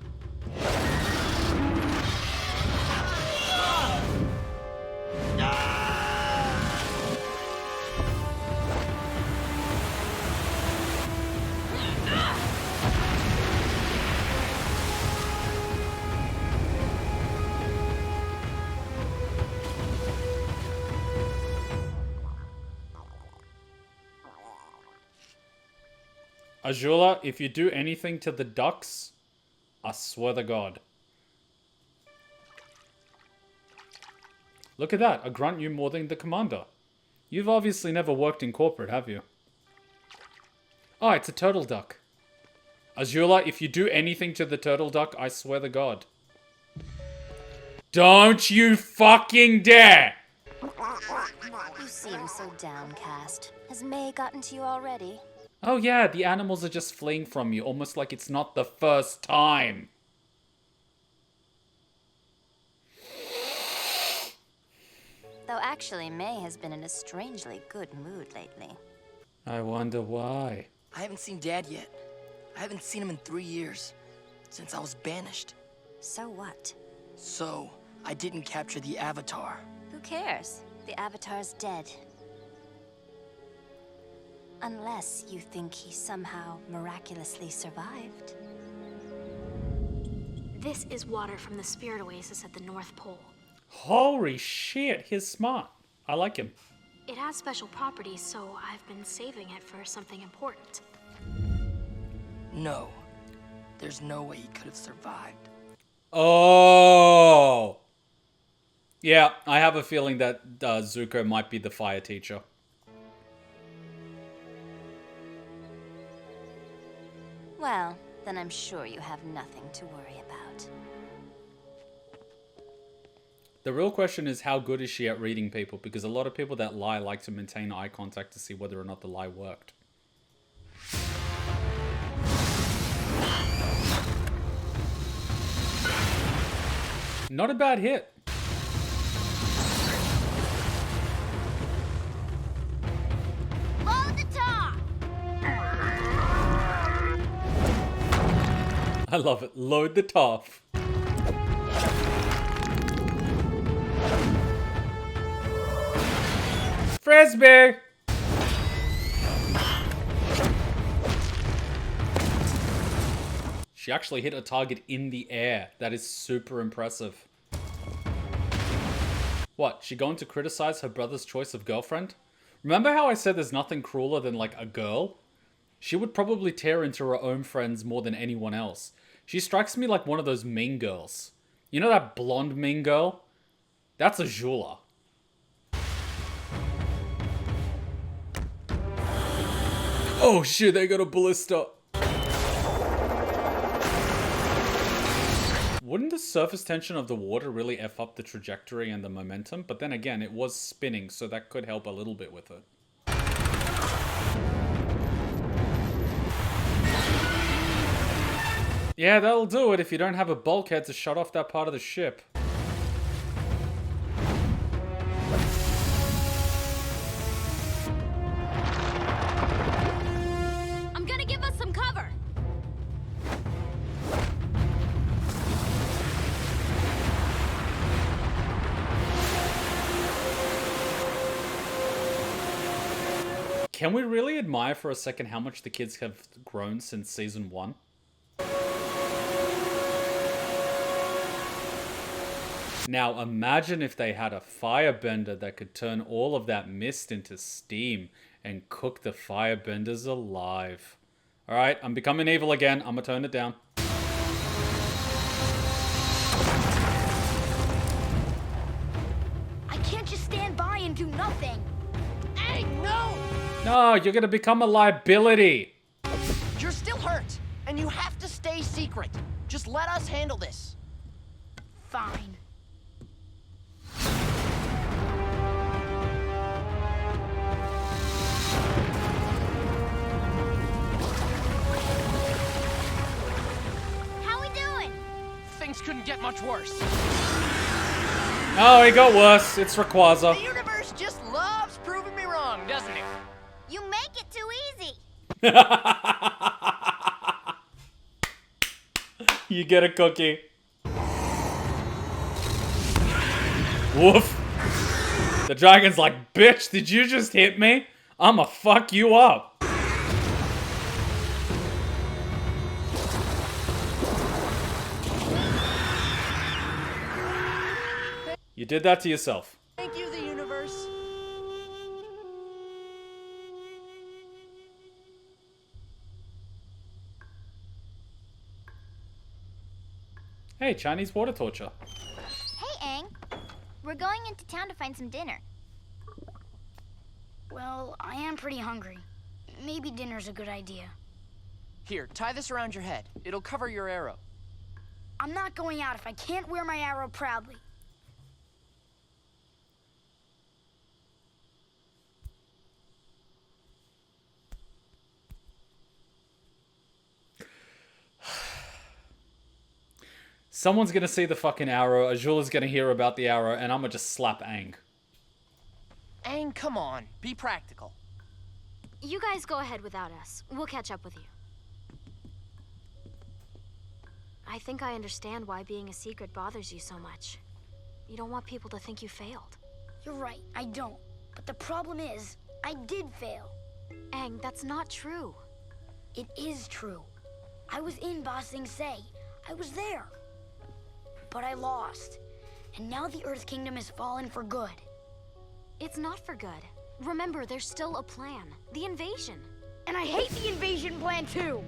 Azula, if you do anything to the ducks, I swear to God. Look at that, a grunt you more than the commander. You've obviously never worked in corporate, have you? Oh, it's a turtle duck. Azula, if you do anything to the turtle duck, I swear to God. Don't you fucking dare! You seem so downcast. Has May gotten to you already? Oh yeah, the animals are just fleeing from you, almost like it's not the first time. Though actually, May has been in a strangely good mood lately. I wonder why. I haven't seen Dad yet. I haven't seen him in 3 years. Since I was banished. So what? So, I didn't capture the Avatar. Who cares? The Avatar's dead. Unless you think he somehow miraculously survived. This is water from the Spirit Oasis at the North Pole. Holy shit, he's smart. I like him. It has special properties, so I've been saving it for something important. No. There's no way he could have survived. Oh! Yeah, I have a feeling that Zuko might be the fire teacher. Well, then I'm sure you have nothing to worry about. The real question is, how good is she at reading people? Because a lot of people that lie like to maintain eye contact to see whether or not the lie worked. Not a bad hit. Load the top! I love it. Load the top. Frisbee! She actually hit a target in the air. That is super impressive. What, she going to criticize her brother's choice of girlfriend? Remember how I said there's nothing crueler than, like, a girl? She would probably tear into her own friends more than anyone else. She strikes me like one of those mean girls. You know that blonde mean girl? That's Azula. Oh shit, they got a ballista. Wouldn't the surface tension of the water really F up the trajectory and the momentum? But then again, it was spinning, so that could help a little bit with it. Yeah, that'll do it if you don't have a bulkhead to shut off that part of the ship. I'm gonna give us some cover. Can we really admire for a second how much the kids have grown since season 1? Now imagine if they had a firebender that could turn all of that mist into steam and cook the firebenders alive. Alright, I'm becoming evil again. I'm gonna turn it down. I can't just stand by and do nothing. Hey, no! No, you're gonna become a liability. You're still hurt, and you have to stay secret. Just let us handle this. Fine. How we doing? Things couldn't get much worse. Oh, it got worse. It's Rayquaza. The universe just loves proving me wrong, doesn't it? You make it too easy. You get a cookie. Woof. The dragon's like, bitch, did you just hit me? I'ma fuck you up. You did that to yourself. Thank you, the universe. Hey, Chinese water torture. Hey, Aang. We're going into town to find some dinner. Well, I am pretty hungry. Maybe dinner's a good idea. Here, tie this around your head. It'll cover your arrow. I'm not going out if I can't wear my arrow proudly. Someone's gonna see the fucking arrow, Azula's gonna hear about the arrow, and I'm gonna just slap Aang. Aang, come on. Be practical. You guys go ahead without us. We'll catch up with you. I think I understand why being a secret bothers you so much. You don't want people to think you failed. You're right, I don't. But the problem is, I did fail. Aang, that's not true. It is true. I was in Ba Sing Se. I was there. But I lost. And now the Earth Kingdom has fallen for good. It's not for good. Remember, there's still a plan. The invasion. And I hate the invasion plan too.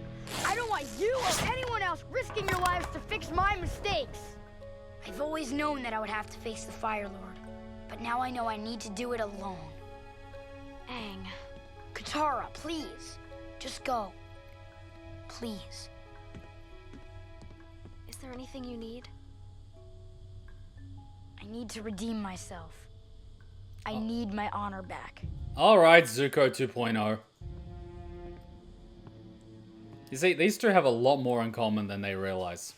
I don't want you or anyone else risking your lives to fix my mistakes. I've always known that I would have to face the Fire Lord. But now I know I need to do it alone. Aang. Katara, please. Just go. Please. Is there anything you need? I need to redeem myself. I need my honor back. Alright, Zuko 2.0. You see, these two have a lot more in common than they realize.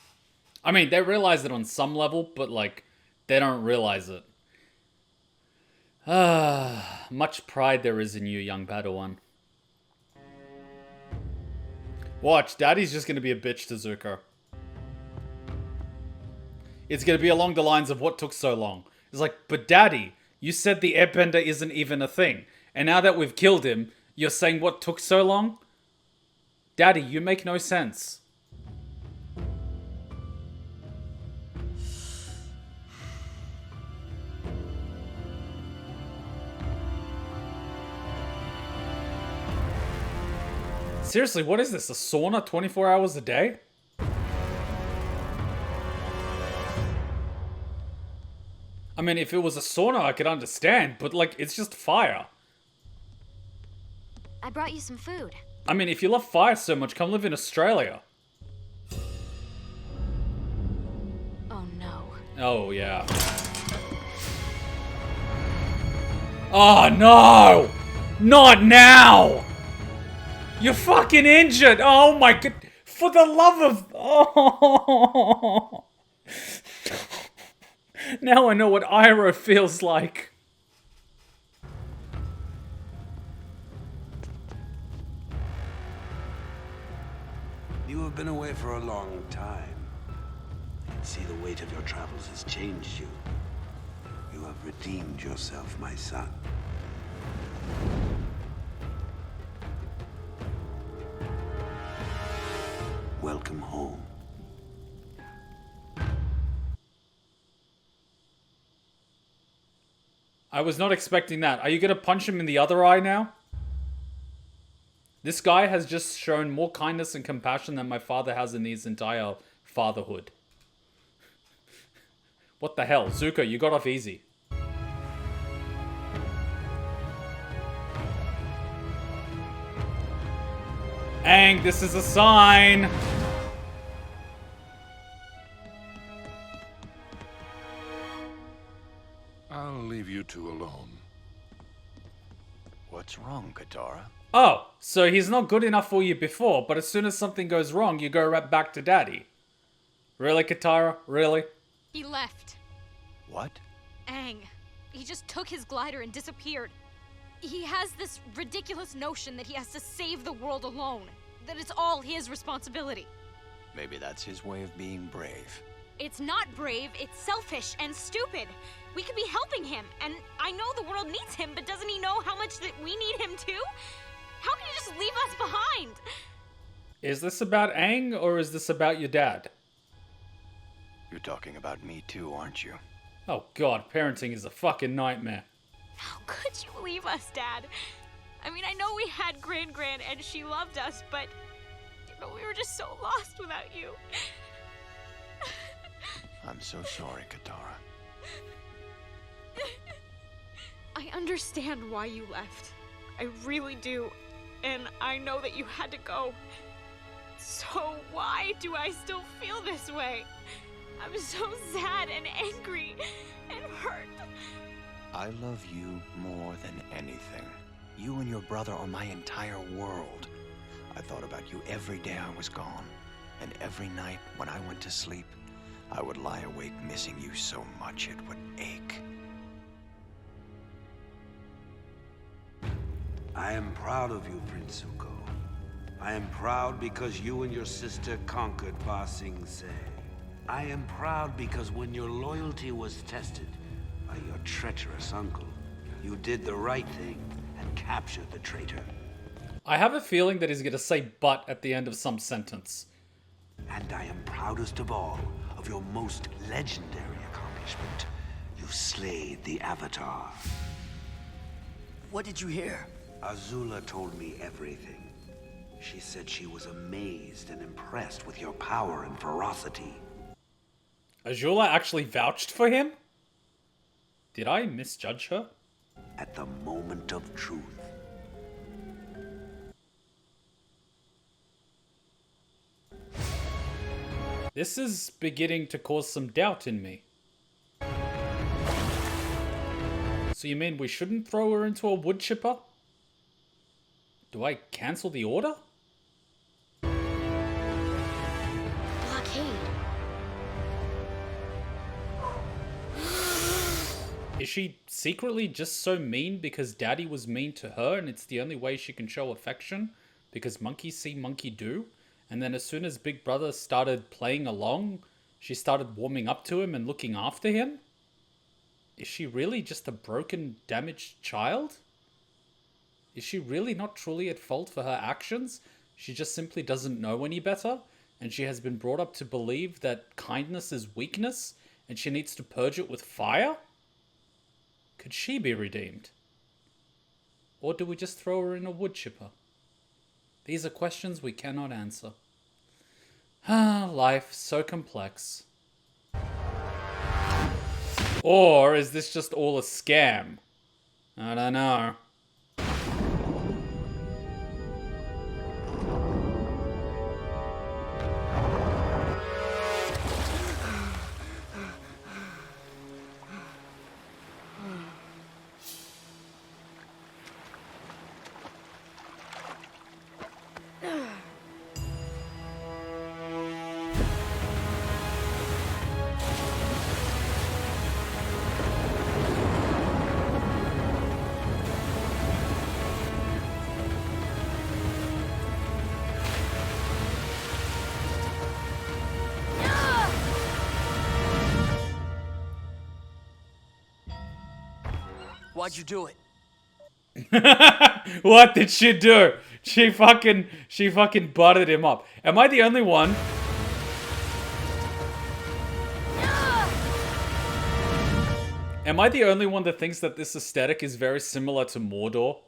I mean, they realize it on some level, but, like, they don't realize it. Ah, much pride there is in you, young Padawan. Watch, Daddy's just gonna be a bitch to Zuko. It's gonna be along the lines of what took so long. It's like, but Daddy, You said the Airbender isn't even a thing. And now that we've killed him, you're saying what took so long? Daddy, you make no sense. Seriously, what is this? A sauna 24 hours a day? I mean, if it was a sauna, I could understand, but like, it's just fire. I brought you some food. I mean, if you love fire so much, come live in Australia. Oh no. Oh, yeah. Oh, no! Not now! You're fucking injured! Oh my god! For the love of... Oh! Now I know what Iroh feels like. You have been away for a long time. I can see the weight of your travels has changed you. You have redeemed yourself, my son. Welcome home. I was not expecting that. Are you gonna punch him in the other eye now? This guy has just shown more kindness and compassion than my father has in his entire fatherhood. What the hell? Zuko, you got off easy. Aang, this is a sign! I'll leave you two alone. What's wrong, Katara? Oh, so he's not good enough for you before, but as soon as something goes wrong, you go right back to Daddy. Really, Katara? Really? He left. What? Aang. He just took his glider and disappeared. He has this ridiculous notion that he has to save the world alone. That it's all his responsibility. Maybe that's his way of being brave. It's not brave, it's selfish and stupid. We could be helping him, and I know the world needs him, but doesn't he know how much that we need him too? How can he just leave us behind? Is this about Aang, or is this about your dad? You're talking about me too, aren't you? Oh god, parenting is a fucking nightmare. How could you leave us, Dad? I mean, I know we had Gran and she loved us, but we were just so lost without you. I'm so sorry, Katara. I understand why you left. I really do. And I know that you had to go. So why do I still feel this way? I'm so sad and angry and hurt. I love you more than anything. You and your brother are my entire world. I thought about you every day I was gone. And every night when I went to sleep, I would lie awake missing you so much it would ache. I am proud of you, Prince Zuko. I am proud because you and your sister conquered Ba Sing Se. I am proud because when your loyalty was tested by your treacherous uncle, you did the right thing and captured the traitor. I have a feeling that he's gonna say but at the end of some sentence. And I am proudest of all of your most legendary accomplishment. You slayed the Avatar. What did you hear? Azula told me everything. She said she was amazed and impressed with your power and ferocity. Azula actually vouched for him? Did I misjudge her? At the moment of truth. This is beginning to cause some doubt in me. So you mean we shouldn't throw her into a wood chipper? Do I cancel the order? Blockade. Is she secretly just so mean because Daddy was mean to her and it's the only way she can show affection? Because monkey see, monkey do? And then as soon as Big Brother started playing along, she started warming up to him and looking after him? Is she really just a broken, damaged child? Is she really not truly at fault for her actions? She just simply doesn't know any better, and she has been brought up to believe that kindness is weakness, and she needs to purge it with fire? Could she be redeemed? Or do we just throw her in a wood chipper? These are questions we cannot answer. Ah, life, so complex. Or is this just all a scam? I don't know. Why'd you do it? What did she do? She fucking butted him up. Am I the only one? Am I the only one that thinks that this aesthetic is very similar to Mordor?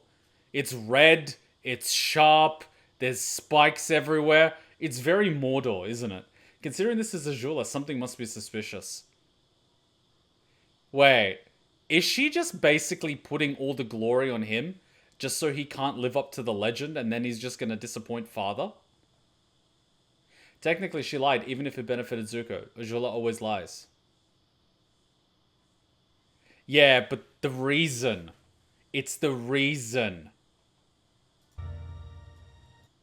It's red, it's sharp, there's spikes everywhere. It's very Mordor, isn't it? Considering this is Azula, something must be suspicious. Wait, is she just basically putting all the glory on him just so he can't live up to the legend and then he's just gonna disappoint father? Technically, she lied even if it benefited Zuko. Azula always lies. Yeah, but the reason. It's the reason.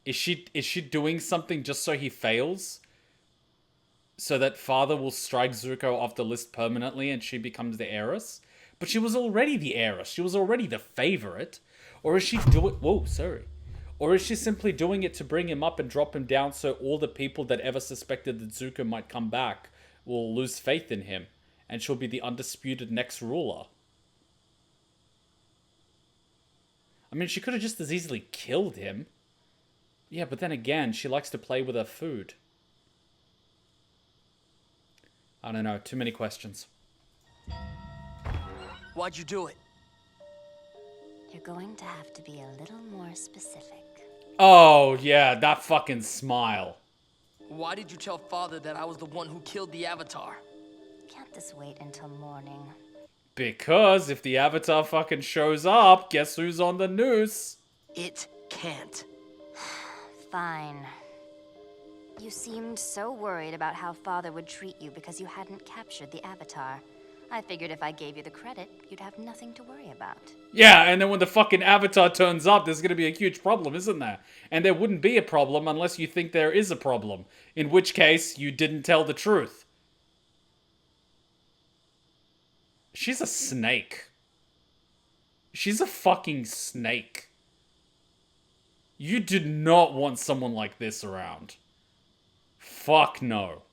Is she doing something just so he fails? So that father will strike Zuko off the list permanently and she becomes the heiress? But she was already the heiress. She was already the favorite. Or is she doing... Whoa, sorry. Or is she simply doing it to bring him up and drop him down so all the people that ever suspected that Zuko might come back will lose faith in him? And she'll be the undisputed next ruler. I mean, she could have just as easily killed him. Yeah, but then again, she likes to play with her food. I don't know, too many questions. Why'd you do it? You're going to have to be a little more specific. Oh, yeah, that fucking smile. Why did you tell Father that I was the one who killed the Avatar? Can't this wait until morning? Because if the Avatar fucking shows up, guess who's on the noose? It can't. Fine. You seemed so worried about how Father would treat you because you hadn't captured the Avatar. I figured if I gave you the credit, you'd have nothing to worry about. Yeah, and then when the fucking Avatar turns up, there's gonna be a huge problem, isn't there? And there wouldn't be a problem unless you think there is a problem. In which case, you didn't tell the truth. She's a snake. She's a fucking snake. You did not want someone like this around. Fuck no.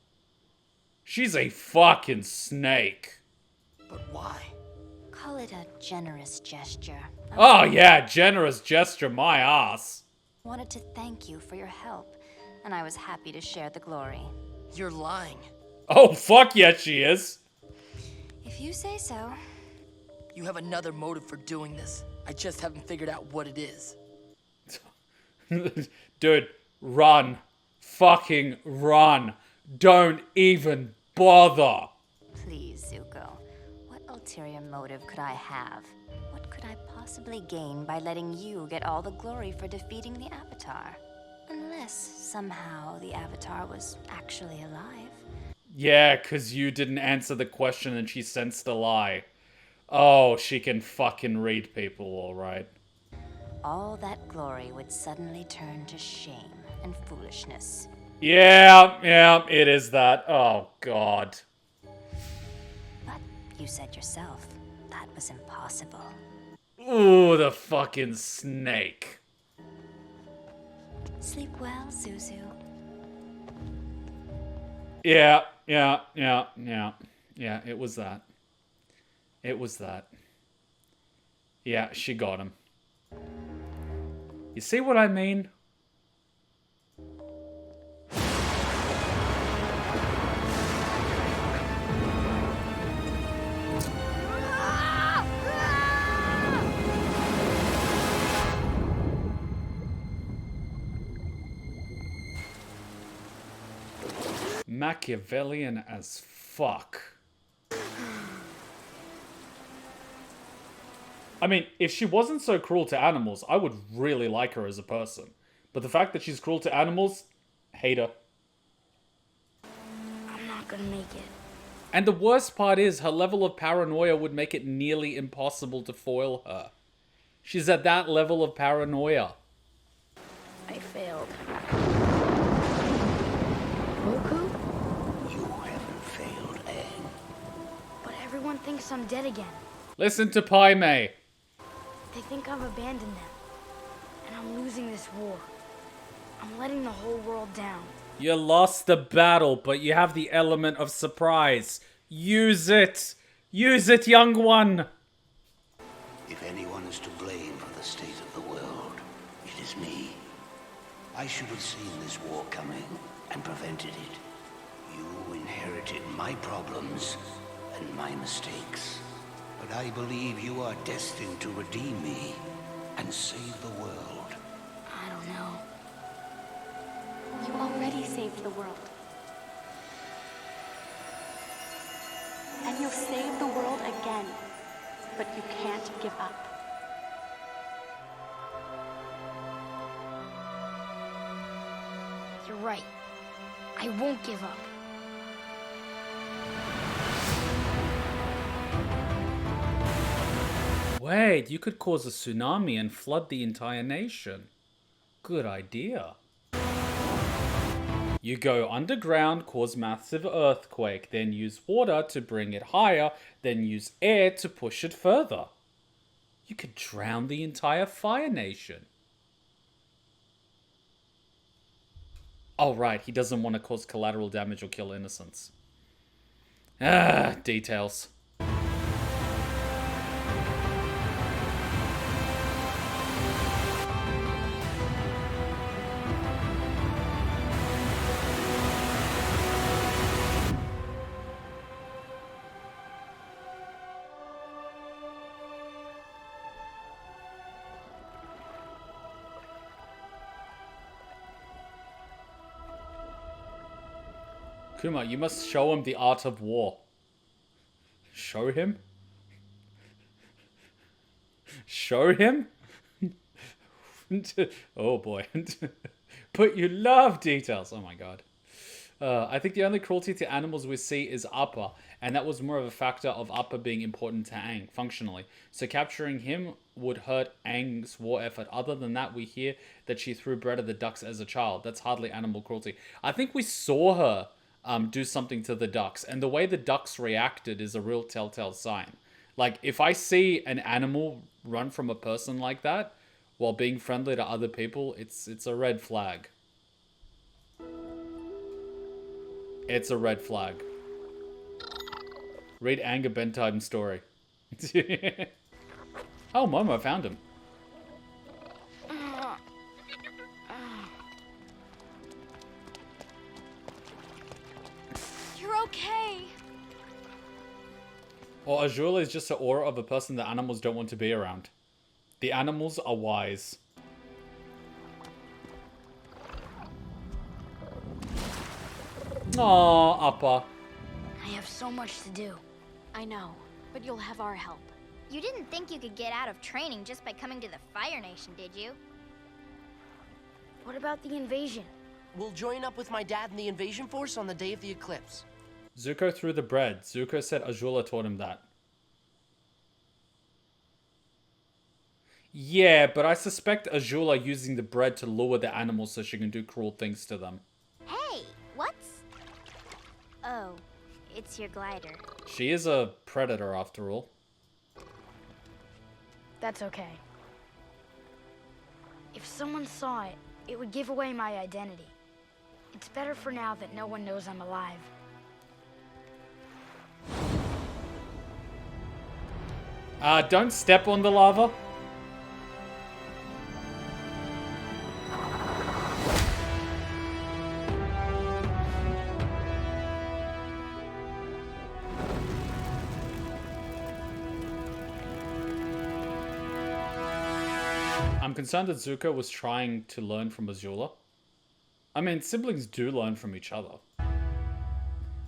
She's a fucking snake. But why? Call it a generous gesture. Oh yeah, generous gesture, my ass. Wanted to thank you for your help, and I was happy to share the glory. You're lying. Oh fuck yeah, she is. If you say so. You have another motive for doing this. I just haven't figured out what it is. Dude, run. Fucking run. Don't even bother. Please, Zuko. What ulterior motive could I have? What could I possibly gain by letting you get all the glory for defeating the Avatar? Unless, somehow, the Avatar was actually alive. Yeah, 'cause you didn't answer the question and she sensed a lie. Oh, she can fucking read people, alright. All that glory would suddenly turn to shame and foolishness. Yeah, it is that. Oh, God. But you said yourself, that was impossible. Ooh, the fucking snake. Sleep well, Zuzu. Yeah, it was that. It was that. Yeah, she got him. You see what I mean? Machiavellian as fuck. I mean, if she wasn't so cruel to animals, I would really like her as a person. But the fact that she's cruel to animals, hate her. I'm not gonna make it. And the worst part is, her level of paranoia would make it nearly impossible to foil her. She's at that level of paranoia. I failed. Goku? You haven't failed, Aang. But everyone thinks I'm dead again. Listen to Pai Mei. They think I've abandoned them. And I'm losing this war. I'm letting the whole world down. You lost the battle, but you have the element of surprise. Use it! Use it, young one! If anyone is to blame for the state of the world, it is me. I should have seen this war coming and prevented it. You inherited my problems and my mistakes. But I believe you are destined to redeem me and save the world. I don't know. You already saved the world. And you'll save the world again. But you can't give up. You're right. I won't give up. Wait, you could cause a tsunami and flood the entire nation. Good idea. You go underground, cause massive earthquake, then use water to bring it higher, then use air to push it further. You could drown the entire Fire Nation. Oh right, he doesn't want to cause collateral damage or kill innocents. Ah, details. Kuma, you must show him the art of war. Show him? Show him? Oh boy. But you love details. Oh my god. I think the only cruelty to animals we see is Appa, and that was more of a factor of Appa being important to Aang, functionally. So capturing him would hurt Aang's war effort. Other than that, we hear that she threw bread at the ducks as a child. That's hardly animal cruelty. I think we saw her do something to the ducks, and the way the ducks reacted is a real telltale sign. Like, if I see an animal run from a person like that while being friendly to other people, it's a red flag. It's a red flag. Read Aang a bedtime story. Oh, Momo found him. You're okay. Or Azula is just an aura of a person that animals don't want to be around. The animals are wise. Aww, Appa. I have so much to do. I know, but you'll have our help. You didn't think you could get out of training just by coming to the Fire Nation, did you? What about the invasion? We'll join up with my dad and the invasion force on the day of the eclipse. Zuko threw the bread. Zuko said Azula taught him that. Yeah, but I suspect Azula using the bread to lure the animals so she can do cruel things to them. Hey, what's... Oh, it's your glider. She is a predator after all. That's okay. If someone saw it, it would give away my identity. It's better for now that no one knows I'm alive. Don't step on the lava. I'm concerned that Zuko was trying to learn from Azula. I mean, siblings do learn from each other.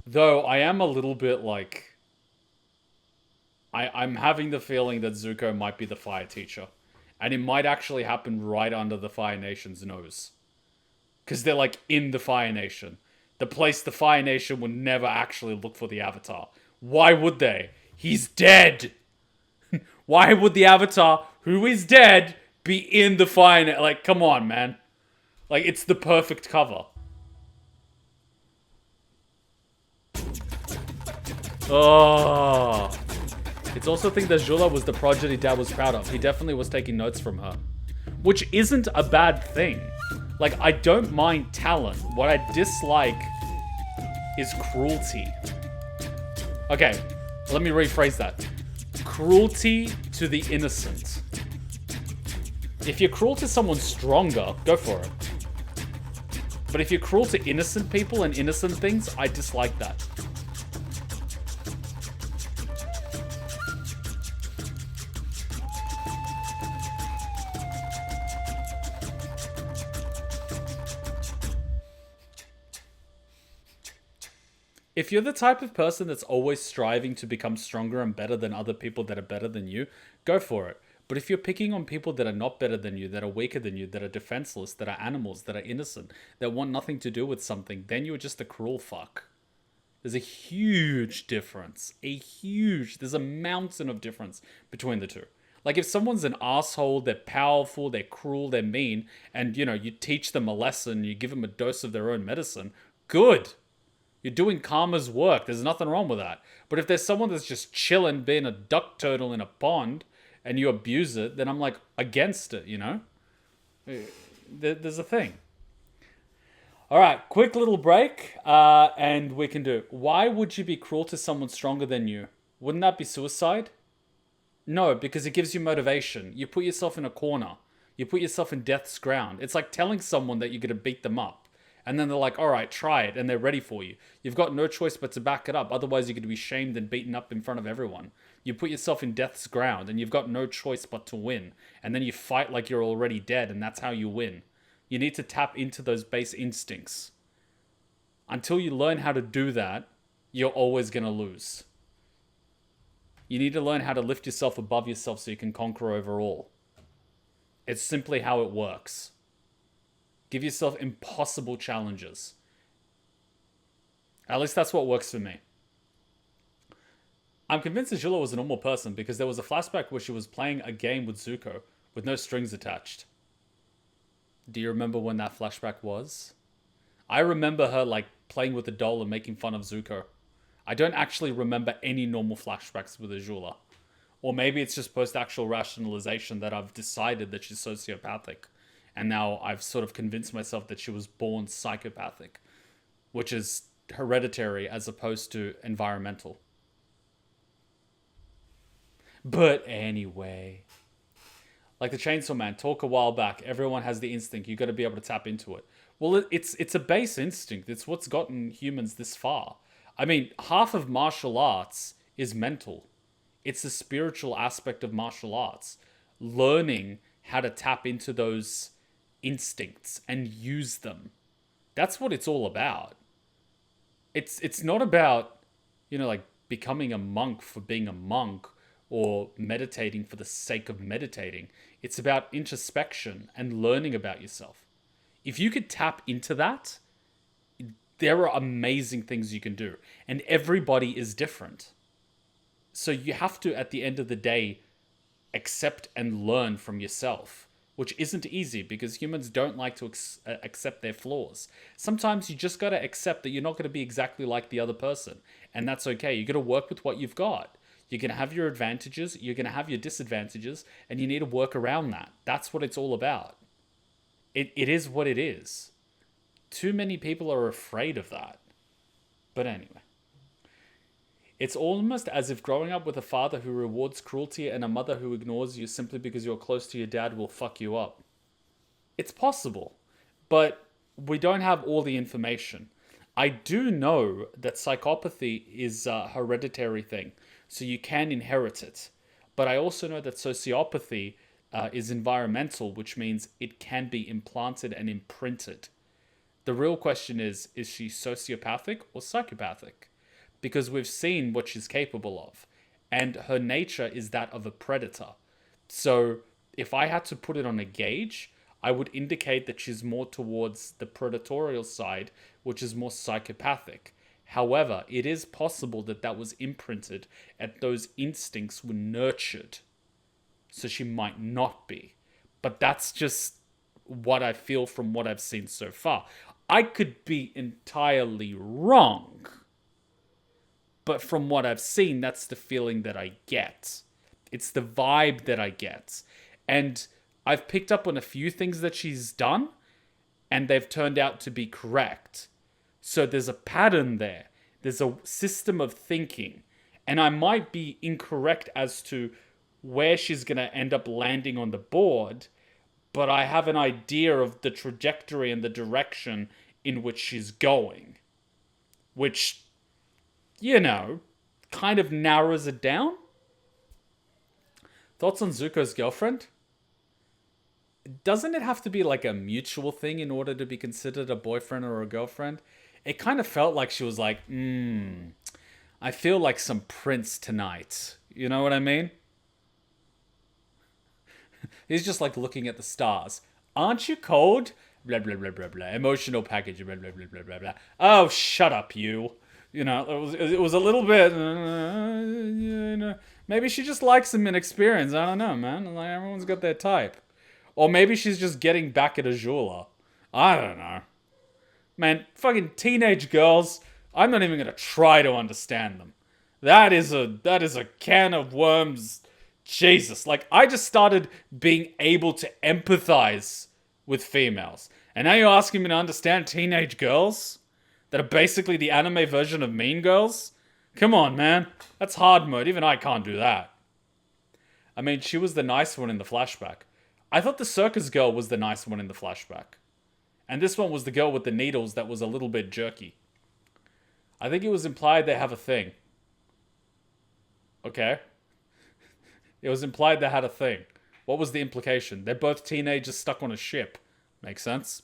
Though, I am a little bit like... I'm having the feeling that Zuko might be the fire teacher. And it might actually happen right under the Fire Nation's nose. Because they're like in the Fire Nation. The place the Fire Nation would never actually look for the Avatar. Why would they? He's dead! Why would the Avatar, who is dead, be in the Fire... Like, come on, man. Like, it's the perfect cover. Oh. It's also a thing that Azula was the prodigy Dad was proud of. He definitely was taking notes from her. Which isn't a bad thing. Like, I don't mind talent. What I dislike is cruelty. Okay, let me rephrase that. Cruelty to the innocent. If you're cruel to someone stronger, go for it. But if you're cruel to innocent people and innocent things, I dislike that. If you're the type of person that's always striving to become stronger and better than other people that are better than you, go for it. But if you're picking on people that are not better than you, that are weaker than you, that are defenseless, that are animals, that are innocent, that want nothing to do with something, then you're just a cruel fuck. There's a huge difference. There's a mountain of difference between the two. Like, if someone's an asshole, they're powerful, they're cruel, they're mean, and, you know, you teach them a lesson, you give them a dose of their own medicine, good. You're doing karma's work. There's nothing wrong with that. But if there's someone that's just chilling, being a duck turtle in a pond, and you abuse it, then I'm like against it, you know? There's a thing. All right, quick little break, and we can do. Why would you be cruel to someone stronger than you? Wouldn't that be suicide? No, because it gives you motivation. You put yourself in a corner. You put yourself in death's ground. It's like telling someone that you're going to beat them up. And then they're like, all right, try it. And they're ready for you. You've got no choice but to back it up. Otherwise, you're going to be shamed and beaten up in front of everyone. You put yourself in death's ground and you've got no choice but to win. And then you fight like you're already dead and that's how you win. You need to tap into those base instincts. Until you learn how to do that, you're always going to lose. You need to learn how to lift yourself above yourself so you can conquer over all. It's simply how it works. Give yourself impossible challenges. At least that's what works for me. I'm convinced Azula was a normal person because there was a flashback where she was playing a game with Zuko with no strings attached. Do you remember when that flashback was? I remember her like playing with a doll and making fun of Zuko. I don't actually remember any normal flashbacks with Azula. Or maybe it's just post-actual rationalization that I've decided that she's sociopathic. And now I've sort of convinced myself that she was born psychopathic, which is hereditary as opposed to environmental. But anyway, like the Chainsaw Man, talk a while back, everyone has the instinct, you got to be able to tap into it. Well, it's a base instinct. It's what's gotten humans this far. I mean, half of martial arts is mental. It's the spiritual aspect of martial arts. Learning how to tap into those instincts and use them. That's what it's all about. It's not about, you know, like becoming a monk for being a monk or meditating for the sake of meditating. It's about introspection and learning about yourself. If you could tap into that, there are amazing things you can do. And everybody is different. So you have to, at the end of the day, accept and learn from yourself. Which isn't easy because humans don't like to accept their flaws. Sometimes you just got to accept that you're not going to be exactly like the other person. And that's okay. You got to work with what you've got. You're going to have your advantages. You're going to have your disadvantages. And you need to work around that. That's what it's all about. It is what it is. Too many people are afraid of that. But anyway. It's almost as if growing up with a father who rewards cruelty and a mother who ignores you simply because you're close to your dad will fuck you up. It's possible, but we don't have all the information. I do know that psychopathy is a hereditary thing, so you can inherit it. But I also know that sociopathy is environmental, which means it can be implanted and imprinted. The real question is she sociopathic or psychopathic? Because we've seen what she's capable of, and her nature is that of a predator. So if I had to put it on a gauge, I would indicate that she's more towards the predatorial side, which is more psychopathic. However, it is possible that that was imprinted and those instincts were nurtured. So she might not be. But that's just what I feel from what I've seen so far. I could be entirely wrong. But from what I've seen, that's the feeling that I get. It's the vibe that I get. And I've picked up on a few things that she's done, and they've turned out to be correct. So there's a pattern there. There's a system of thinking. And I might be incorrect as to where she's going to end up landing on the board, but I have an idea of the trajectory and the direction in which she's going. Which, you know, kind of narrows it down. Thoughts on Zuko's girlfriend? Doesn't it have to be like a mutual thing in order to be considered a boyfriend or a girlfriend? It kind of felt like she was like, I feel like some prince tonight. You know what I mean? He's just like looking at the stars. Aren't you cold? Blah, blah, blah, blah, blah. Emotional package, blah, blah, blah, blah, blah, blah. Oh, shut up, you. You know, it was a little bit, you know, maybe she just likes him in experience. I don't know, man. Like, everyone's got their type. Or maybe she's just getting back at Azula. I don't know. Man, fucking teenage girls, I'm not even going to try to understand them. That is a can of worms. Jesus. Like, I just started being able to empathize with females. And now you're asking me to understand teenage girls that are basically the anime version of Mean Girls? Come on, man. That's hard mode. Even I can't do that. I mean, she was the nice one in the flashback. I thought the circus girl was the nice one in the flashback. And this one was the girl with the needles that was a little bit jerky. I think it was implied they have a thing. Okay. It was implied they had a thing. What was the implication? They're both teenagers stuck on a ship. Makes sense.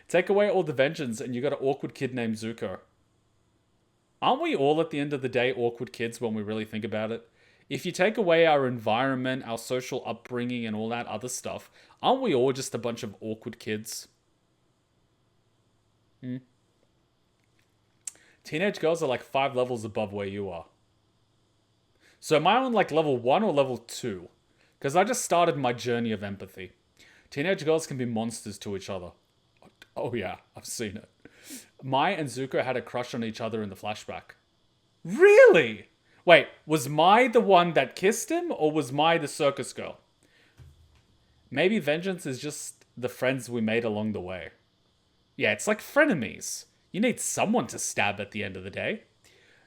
Take away all the vengeance and you got an awkward kid named Zuko. Aren't we all at the end of the day awkward kids when we really think about it? If you take away our environment, our social upbringing and all that other stuff, aren't we all just a bunch of awkward kids? Teenage girls are like 5 levels above where you are. So am I on like level 1 or level 2? Because I just started my journey of empathy. Teenage girls can be monsters to each other. Oh yeah, I've seen it. Mai and Zuko had a crush on each other in the flashback. Really? Wait, was Mai the one that kissed him, or was Mai the circus girl? Maybe vengeance is just the friends we made along the way. Yeah, it's like frenemies. You need someone to stab at the end of the day.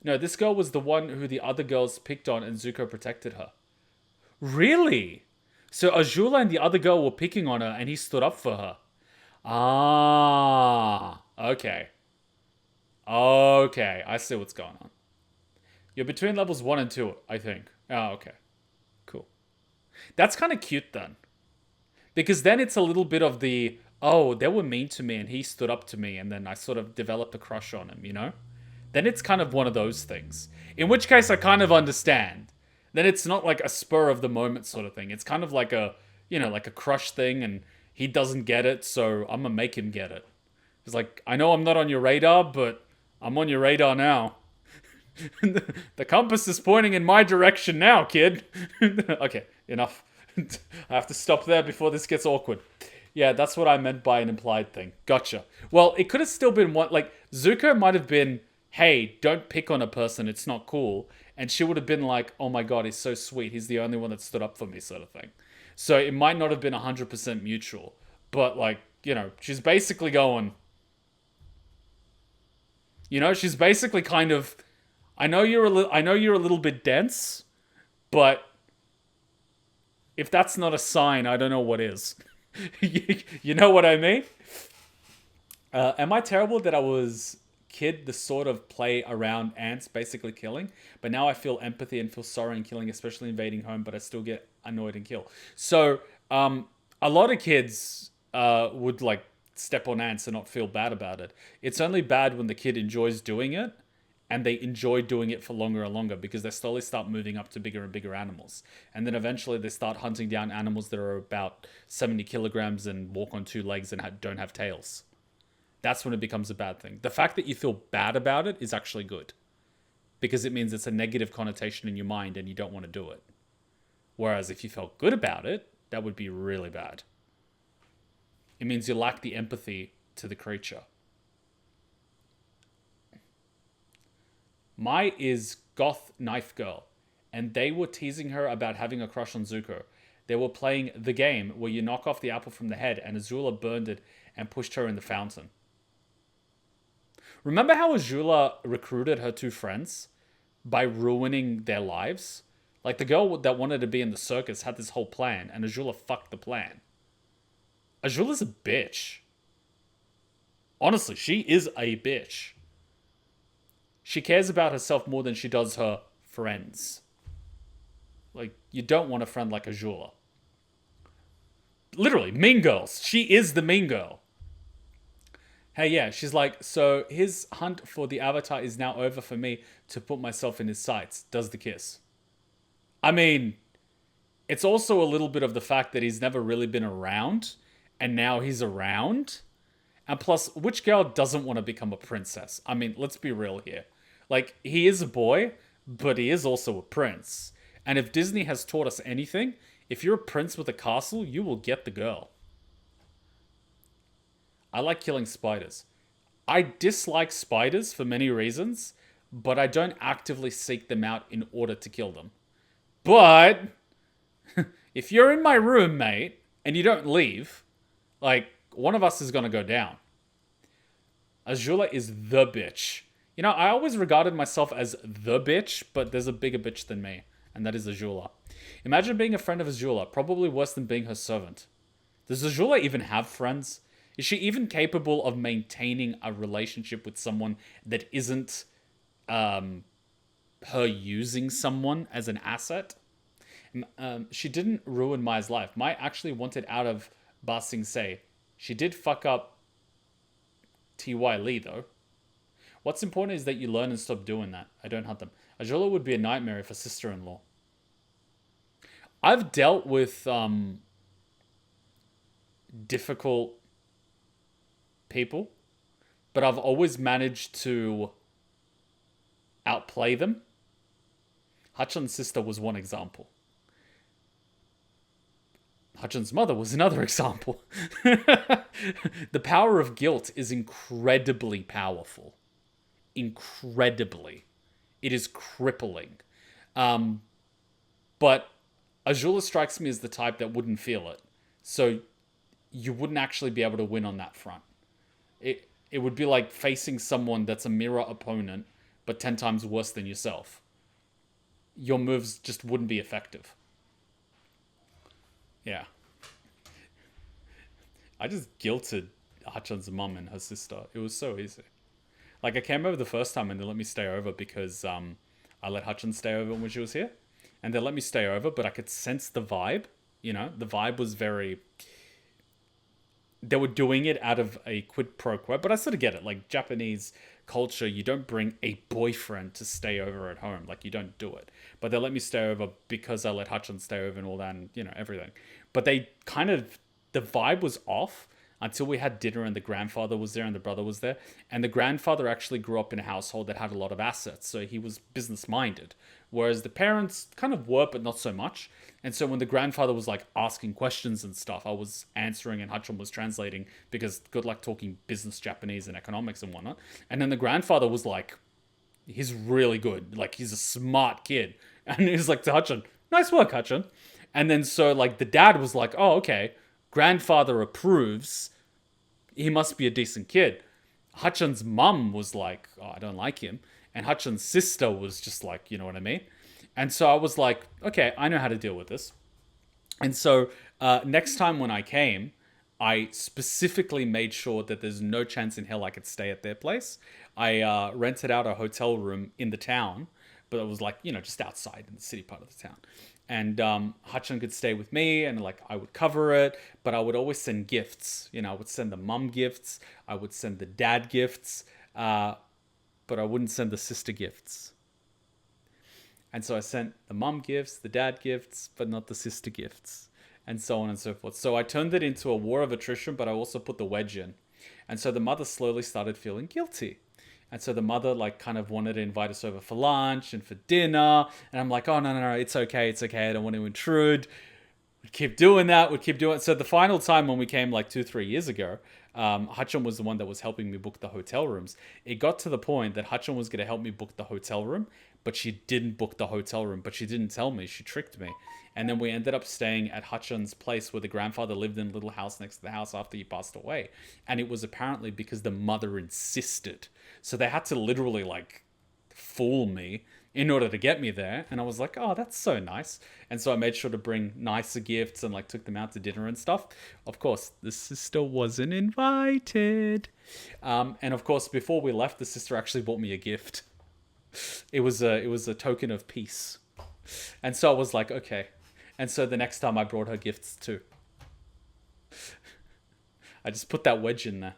No, this girl was the one who the other girls picked on and Zuko protected her. Really? So Azula and the other girl were picking on her and he stood up for her. Ah, okay. Okay, I see what's going on. You're between levels 1 and 2, I think. Oh, okay. Cool. That's kind of cute then. Because then it's a little bit of the, oh, they were mean to me and he stood up to me and then I sort of developed a crush on him, you know? Then it's kind of one of those things. In which case I kind of understand. Then it's not like a spur of the moment sort of thing. It's kind of like a, you know, like a crush thing and he doesn't get it, so I'm gonna make him get it. It's like, I know I'm not on your radar, but I'm on your radar now. The compass is pointing in my direction now, kid. Okay, enough. I have to stop there before this gets awkward. Yeah, that's what I meant by an implied thing. Gotcha. Well, it could have still been one, like, Zuko might have been, hey, don't pick on a person, it's not cool. And she would have been like, oh my god, he's so sweet, he's the only one that stood up for me, sort of thing. So it might not have been 100% mutual. But, like, you know, she's basically going, you know, she's basically kind of, I know you're a little bit dense, but if that's not a sign, I don't know what is. You know what I mean? Am I terrible that I was kid the sort of play around ants basically killing, but now I feel empathy and feel sorry in killing, especially invading home, but I still get annoyed and kill. So a lot of kids would like step on ants and not feel bad about it. It's only bad when the kid enjoys doing it and they enjoy doing it for longer and longer because they slowly start moving up to bigger and bigger animals. And then eventually they start hunting down animals that are about 70 kilograms and walk on two legs and don't have tails. That's when it becomes a bad thing. The fact that you feel bad about it is actually good because it means it's a negative connotation in your mind and you don't want to do it. Whereas if you felt good about it, that would be really bad. It means you lack the empathy to the creature. Mai is goth knife girl, and they were teasing her about having a crush on Zuko. They were playing the game where you knock off the apple from the head and Azula burned it and pushed her in the fountain. Remember how Azula recruited her two friends by ruining their lives? Like the girl that wanted to be in the circus had this whole plan and Azula fucked the plan. Azula's a bitch. Honestly, she is a bitch. She cares about herself more than she does her friends. Like, you don't want a friend like Azula. Literally, mean girls. She is the mean girl. Hey, yeah, she's like, so his hunt for the Avatar is now over for me to put myself in his sights. Does the kiss. I mean, it's also a little bit of the fact that he's never really been around, and now he's around. And plus, which girl doesn't want to become a princess? I mean, let's be real here. Like, he is a boy, but he is also a prince. And if Disney has taught us anything, if you're a prince with a castle, you will get the girl. I like killing spiders. I dislike spiders for many reasons, but I don't actively seek them out in order to kill them. But if you're in my room, mate, and you don't leave, like, one of us is going to go down. Azula is the bitch. You know, I always regarded myself as the bitch, but there's a bigger bitch than me, and that is Azula. Imagine being a friend of Azula, probably worse than being her servant. Does Azula even have friends? Is she even capable of maintaining a relationship with someone that isn't her using someone as an asset? She didn't ruin Mai's life. Mai actually wanted out of Ba Sing Se. She did fuck up T.Y. Lee, though. What's important is that you learn and stop doing that. I don't hunt them. Azula would be a nightmare if a sister-in-law. I've dealt with difficult people, but I've always managed to outplay them. Hachan's sister was one example. Hachan's mother was another example. The power of guilt is incredibly powerful. Incredibly. It is crippling. But Azula strikes me as the type that wouldn't feel it. So you wouldn't actually be able to win on that front. It would be like facing someone that's a mirror opponent, but 10 times worse than yourself. Your moves just wouldn't be effective. Yeah. I just guilted Hachan's mum and her sister. It was so easy. Like, I came over the first time and they let me stay over because I let Hachan stay over when she was here. And they let me stay over, but I could sense the vibe. You know, the vibe was very... They were doing it out of a quid pro quo, but I sort of get it. Like, Japanese culture, you don't bring a boyfriend to stay over at home. Like, you don't do it. But they let me stay over because I let Hachan stay over and all that and, you know, everything. But they kind of... The vibe was off until we had dinner and the grandfather was there and the brother was there. And the grandfather actually grew up in a household that had a lot of assets. So he was business-minded. Whereas the parents kind of were, but not so much. And so when the grandfather was like asking questions and stuff, I was answering and Hachan was translating because good luck talking business Japanese and economics and whatnot. And then the grandfather was like, he's really good. Like, he's a smart kid. And he's like to Hachan, nice work, Hachan. And then so like the dad was like, oh, okay. Grandfather approves. He must be a decent kid. Hachan's mum was like, oh, I don't like him. And Hachan's sister was just like, you know what I mean? And so I was like, okay, I know how to deal with this. And so next time when I came, I specifically made sure that there's no chance in hell I could stay at their place. I rented out a hotel room in the town, but it was like, you know, just outside in the city part of the town. And Hachan could stay with me, and like I would cover it, but I would always send gifts. You know, I would send the mum gifts, I would send the dad gifts, but I wouldn't send the sister gifts. And so I sent the mum gifts, the dad gifts, but not the sister gifts, and so on and so forth. So I turned it into a war of attrition, but I also put the wedge in. And so the mother slowly started feeling guilty. And so the mother like kind of wanted to invite us over for lunch and for dinner. And I'm like, oh, no, it's okay. I don't want to intrude. We'd keep doing that. So the final time when we came like 2-3 years ago, Hachan was the one that was helping me book the hotel rooms. It got to the point that Hachan was going to help me book the hotel room, but she didn't book the hotel room, but she didn't tell me. She tricked me. And then we ended up staying at Hachan's place where the grandfather lived in a little house next to the house after he passed away. And it was apparently because the mother insisted. So they had to literally like fool me in order to get me there. And I was like, oh, that's so nice. And so I made sure to bring nicer gifts and like took them out to dinner and stuff. Of course, the sister wasn't invited. And of course, before we left, the sister actually bought me a gift. It was a token of peace. And so I was like, okay. And so the next time I brought her gifts too. I just put that wedge in there.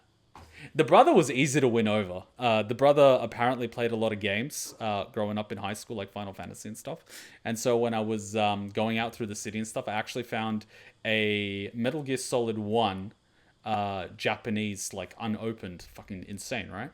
The brother was easy to win over. The brother apparently played a lot of games growing up in high school, like Final Fantasy and stuff. And so when I was going out through the city and stuff, I actually found a Metal Gear Solid 1 Japanese, like unopened, fucking insane, right?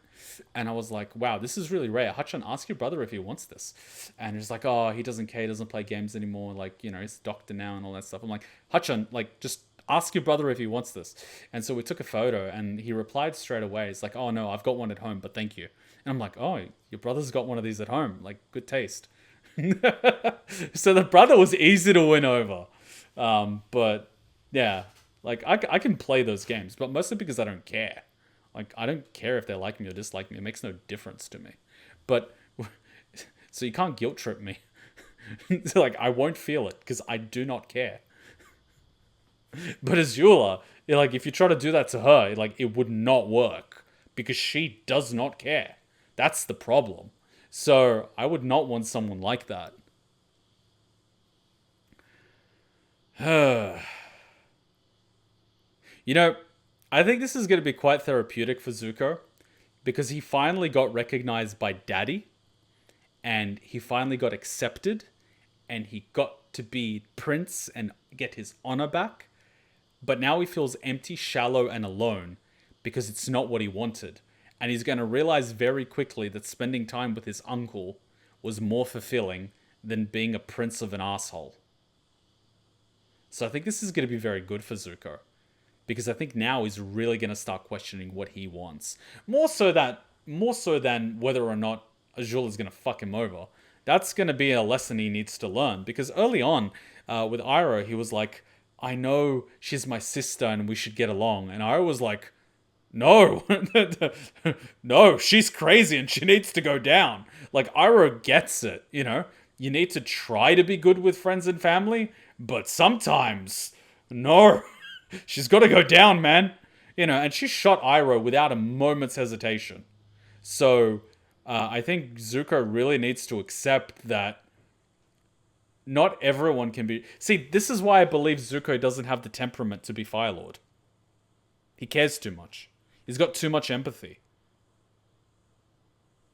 And I was like, wow, this is really rare. Hachan, ask your brother if he wants this. And he's like, oh, he doesn't care, he doesn't play games anymore, like, you know, he's a doctor now and all that stuff. I'm like, Hachan, like, just ask your brother if he wants this. And so we took a photo, and he replied straight away. He's like, oh no, I've got one at home, but thank you. And I'm like, oh, your brother's got one of these at home, like, good taste. So the brother was easy to win over. But yeah, like I can play those games, but mostly because I don't care. Like, I don't care if they like me or dislike me. It makes no difference to me. But, so you can't guilt trip me. So, like, I won't feel it because I do not care. But Azula, like, if you try to do that to her, like, it would not work because she does not care. That's the problem. So I would not want someone like that. You know, I think this is going to be quite therapeutic for Zuko because he finally got recognized by Daddy and he finally got accepted and he got to be Prince and get his honor back. But now he feels empty, shallow, and alone because it's not what he wanted. And he's going to realize very quickly that spending time with his uncle was more fulfilling than being a prince of an asshole. So I think this is going to be very good for Zuko. Because I think now he's really going to start questioning what he wants. More so than whether or not Azula is going to fuck him over. That's going to be a lesson he needs to learn. Because early on, with Iroh, he was like, I know she's my sister and we should get along. And Iroh was like, no. No, she's crazy and she needs to go down. Like, Iroh gets it, you know? You need to try to be good with friends and family, but sometimes, no. She's got to go down, man. You know, and she shot Iroh without a moment's hesitation. So, I think Zuko really needs to accept that not everyone can be... See, this is why I believe Zuko doesn't have the temperament to be Fire Lord. He cares too much. He's got too much empathy.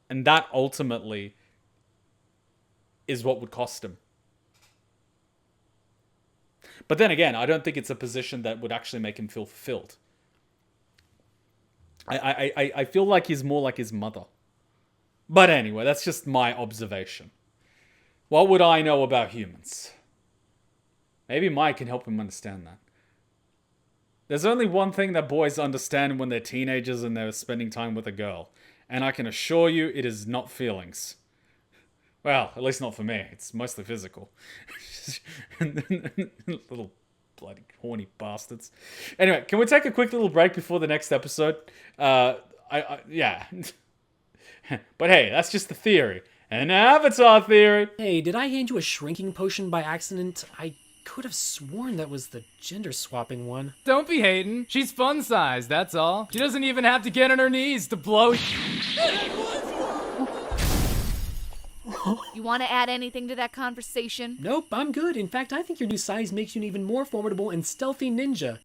And that ultimately is what would cost him. But then again, I don't think it's a position that would actually make him feel fulfilled. I feel like he's more like his mother. But anyway, that's just my observation. What would I know about humans? Maybe Mike can help him understand that. There's only one thing that boys understand when they're teenagers and they're spending time with a girl. And I can assure you it is not feelings. Well, at least not for me. It's mostly physical. Little bloody horny bastards. Anyway, can we take a quick little break before the next episode? Yeah. But hey, that's just the theory. An avatar theory. Hey, did I hand you a shrinking potion by accident? I could have sworn that was the gender swapping one. Don't be hating. She's fun sized, that's all. She doesn't even have to get on her knees to blow. You want to add anything to that conversation? Nope, I'm good. In fact, I think your new size makes you an even more formidable and stealthy ninja.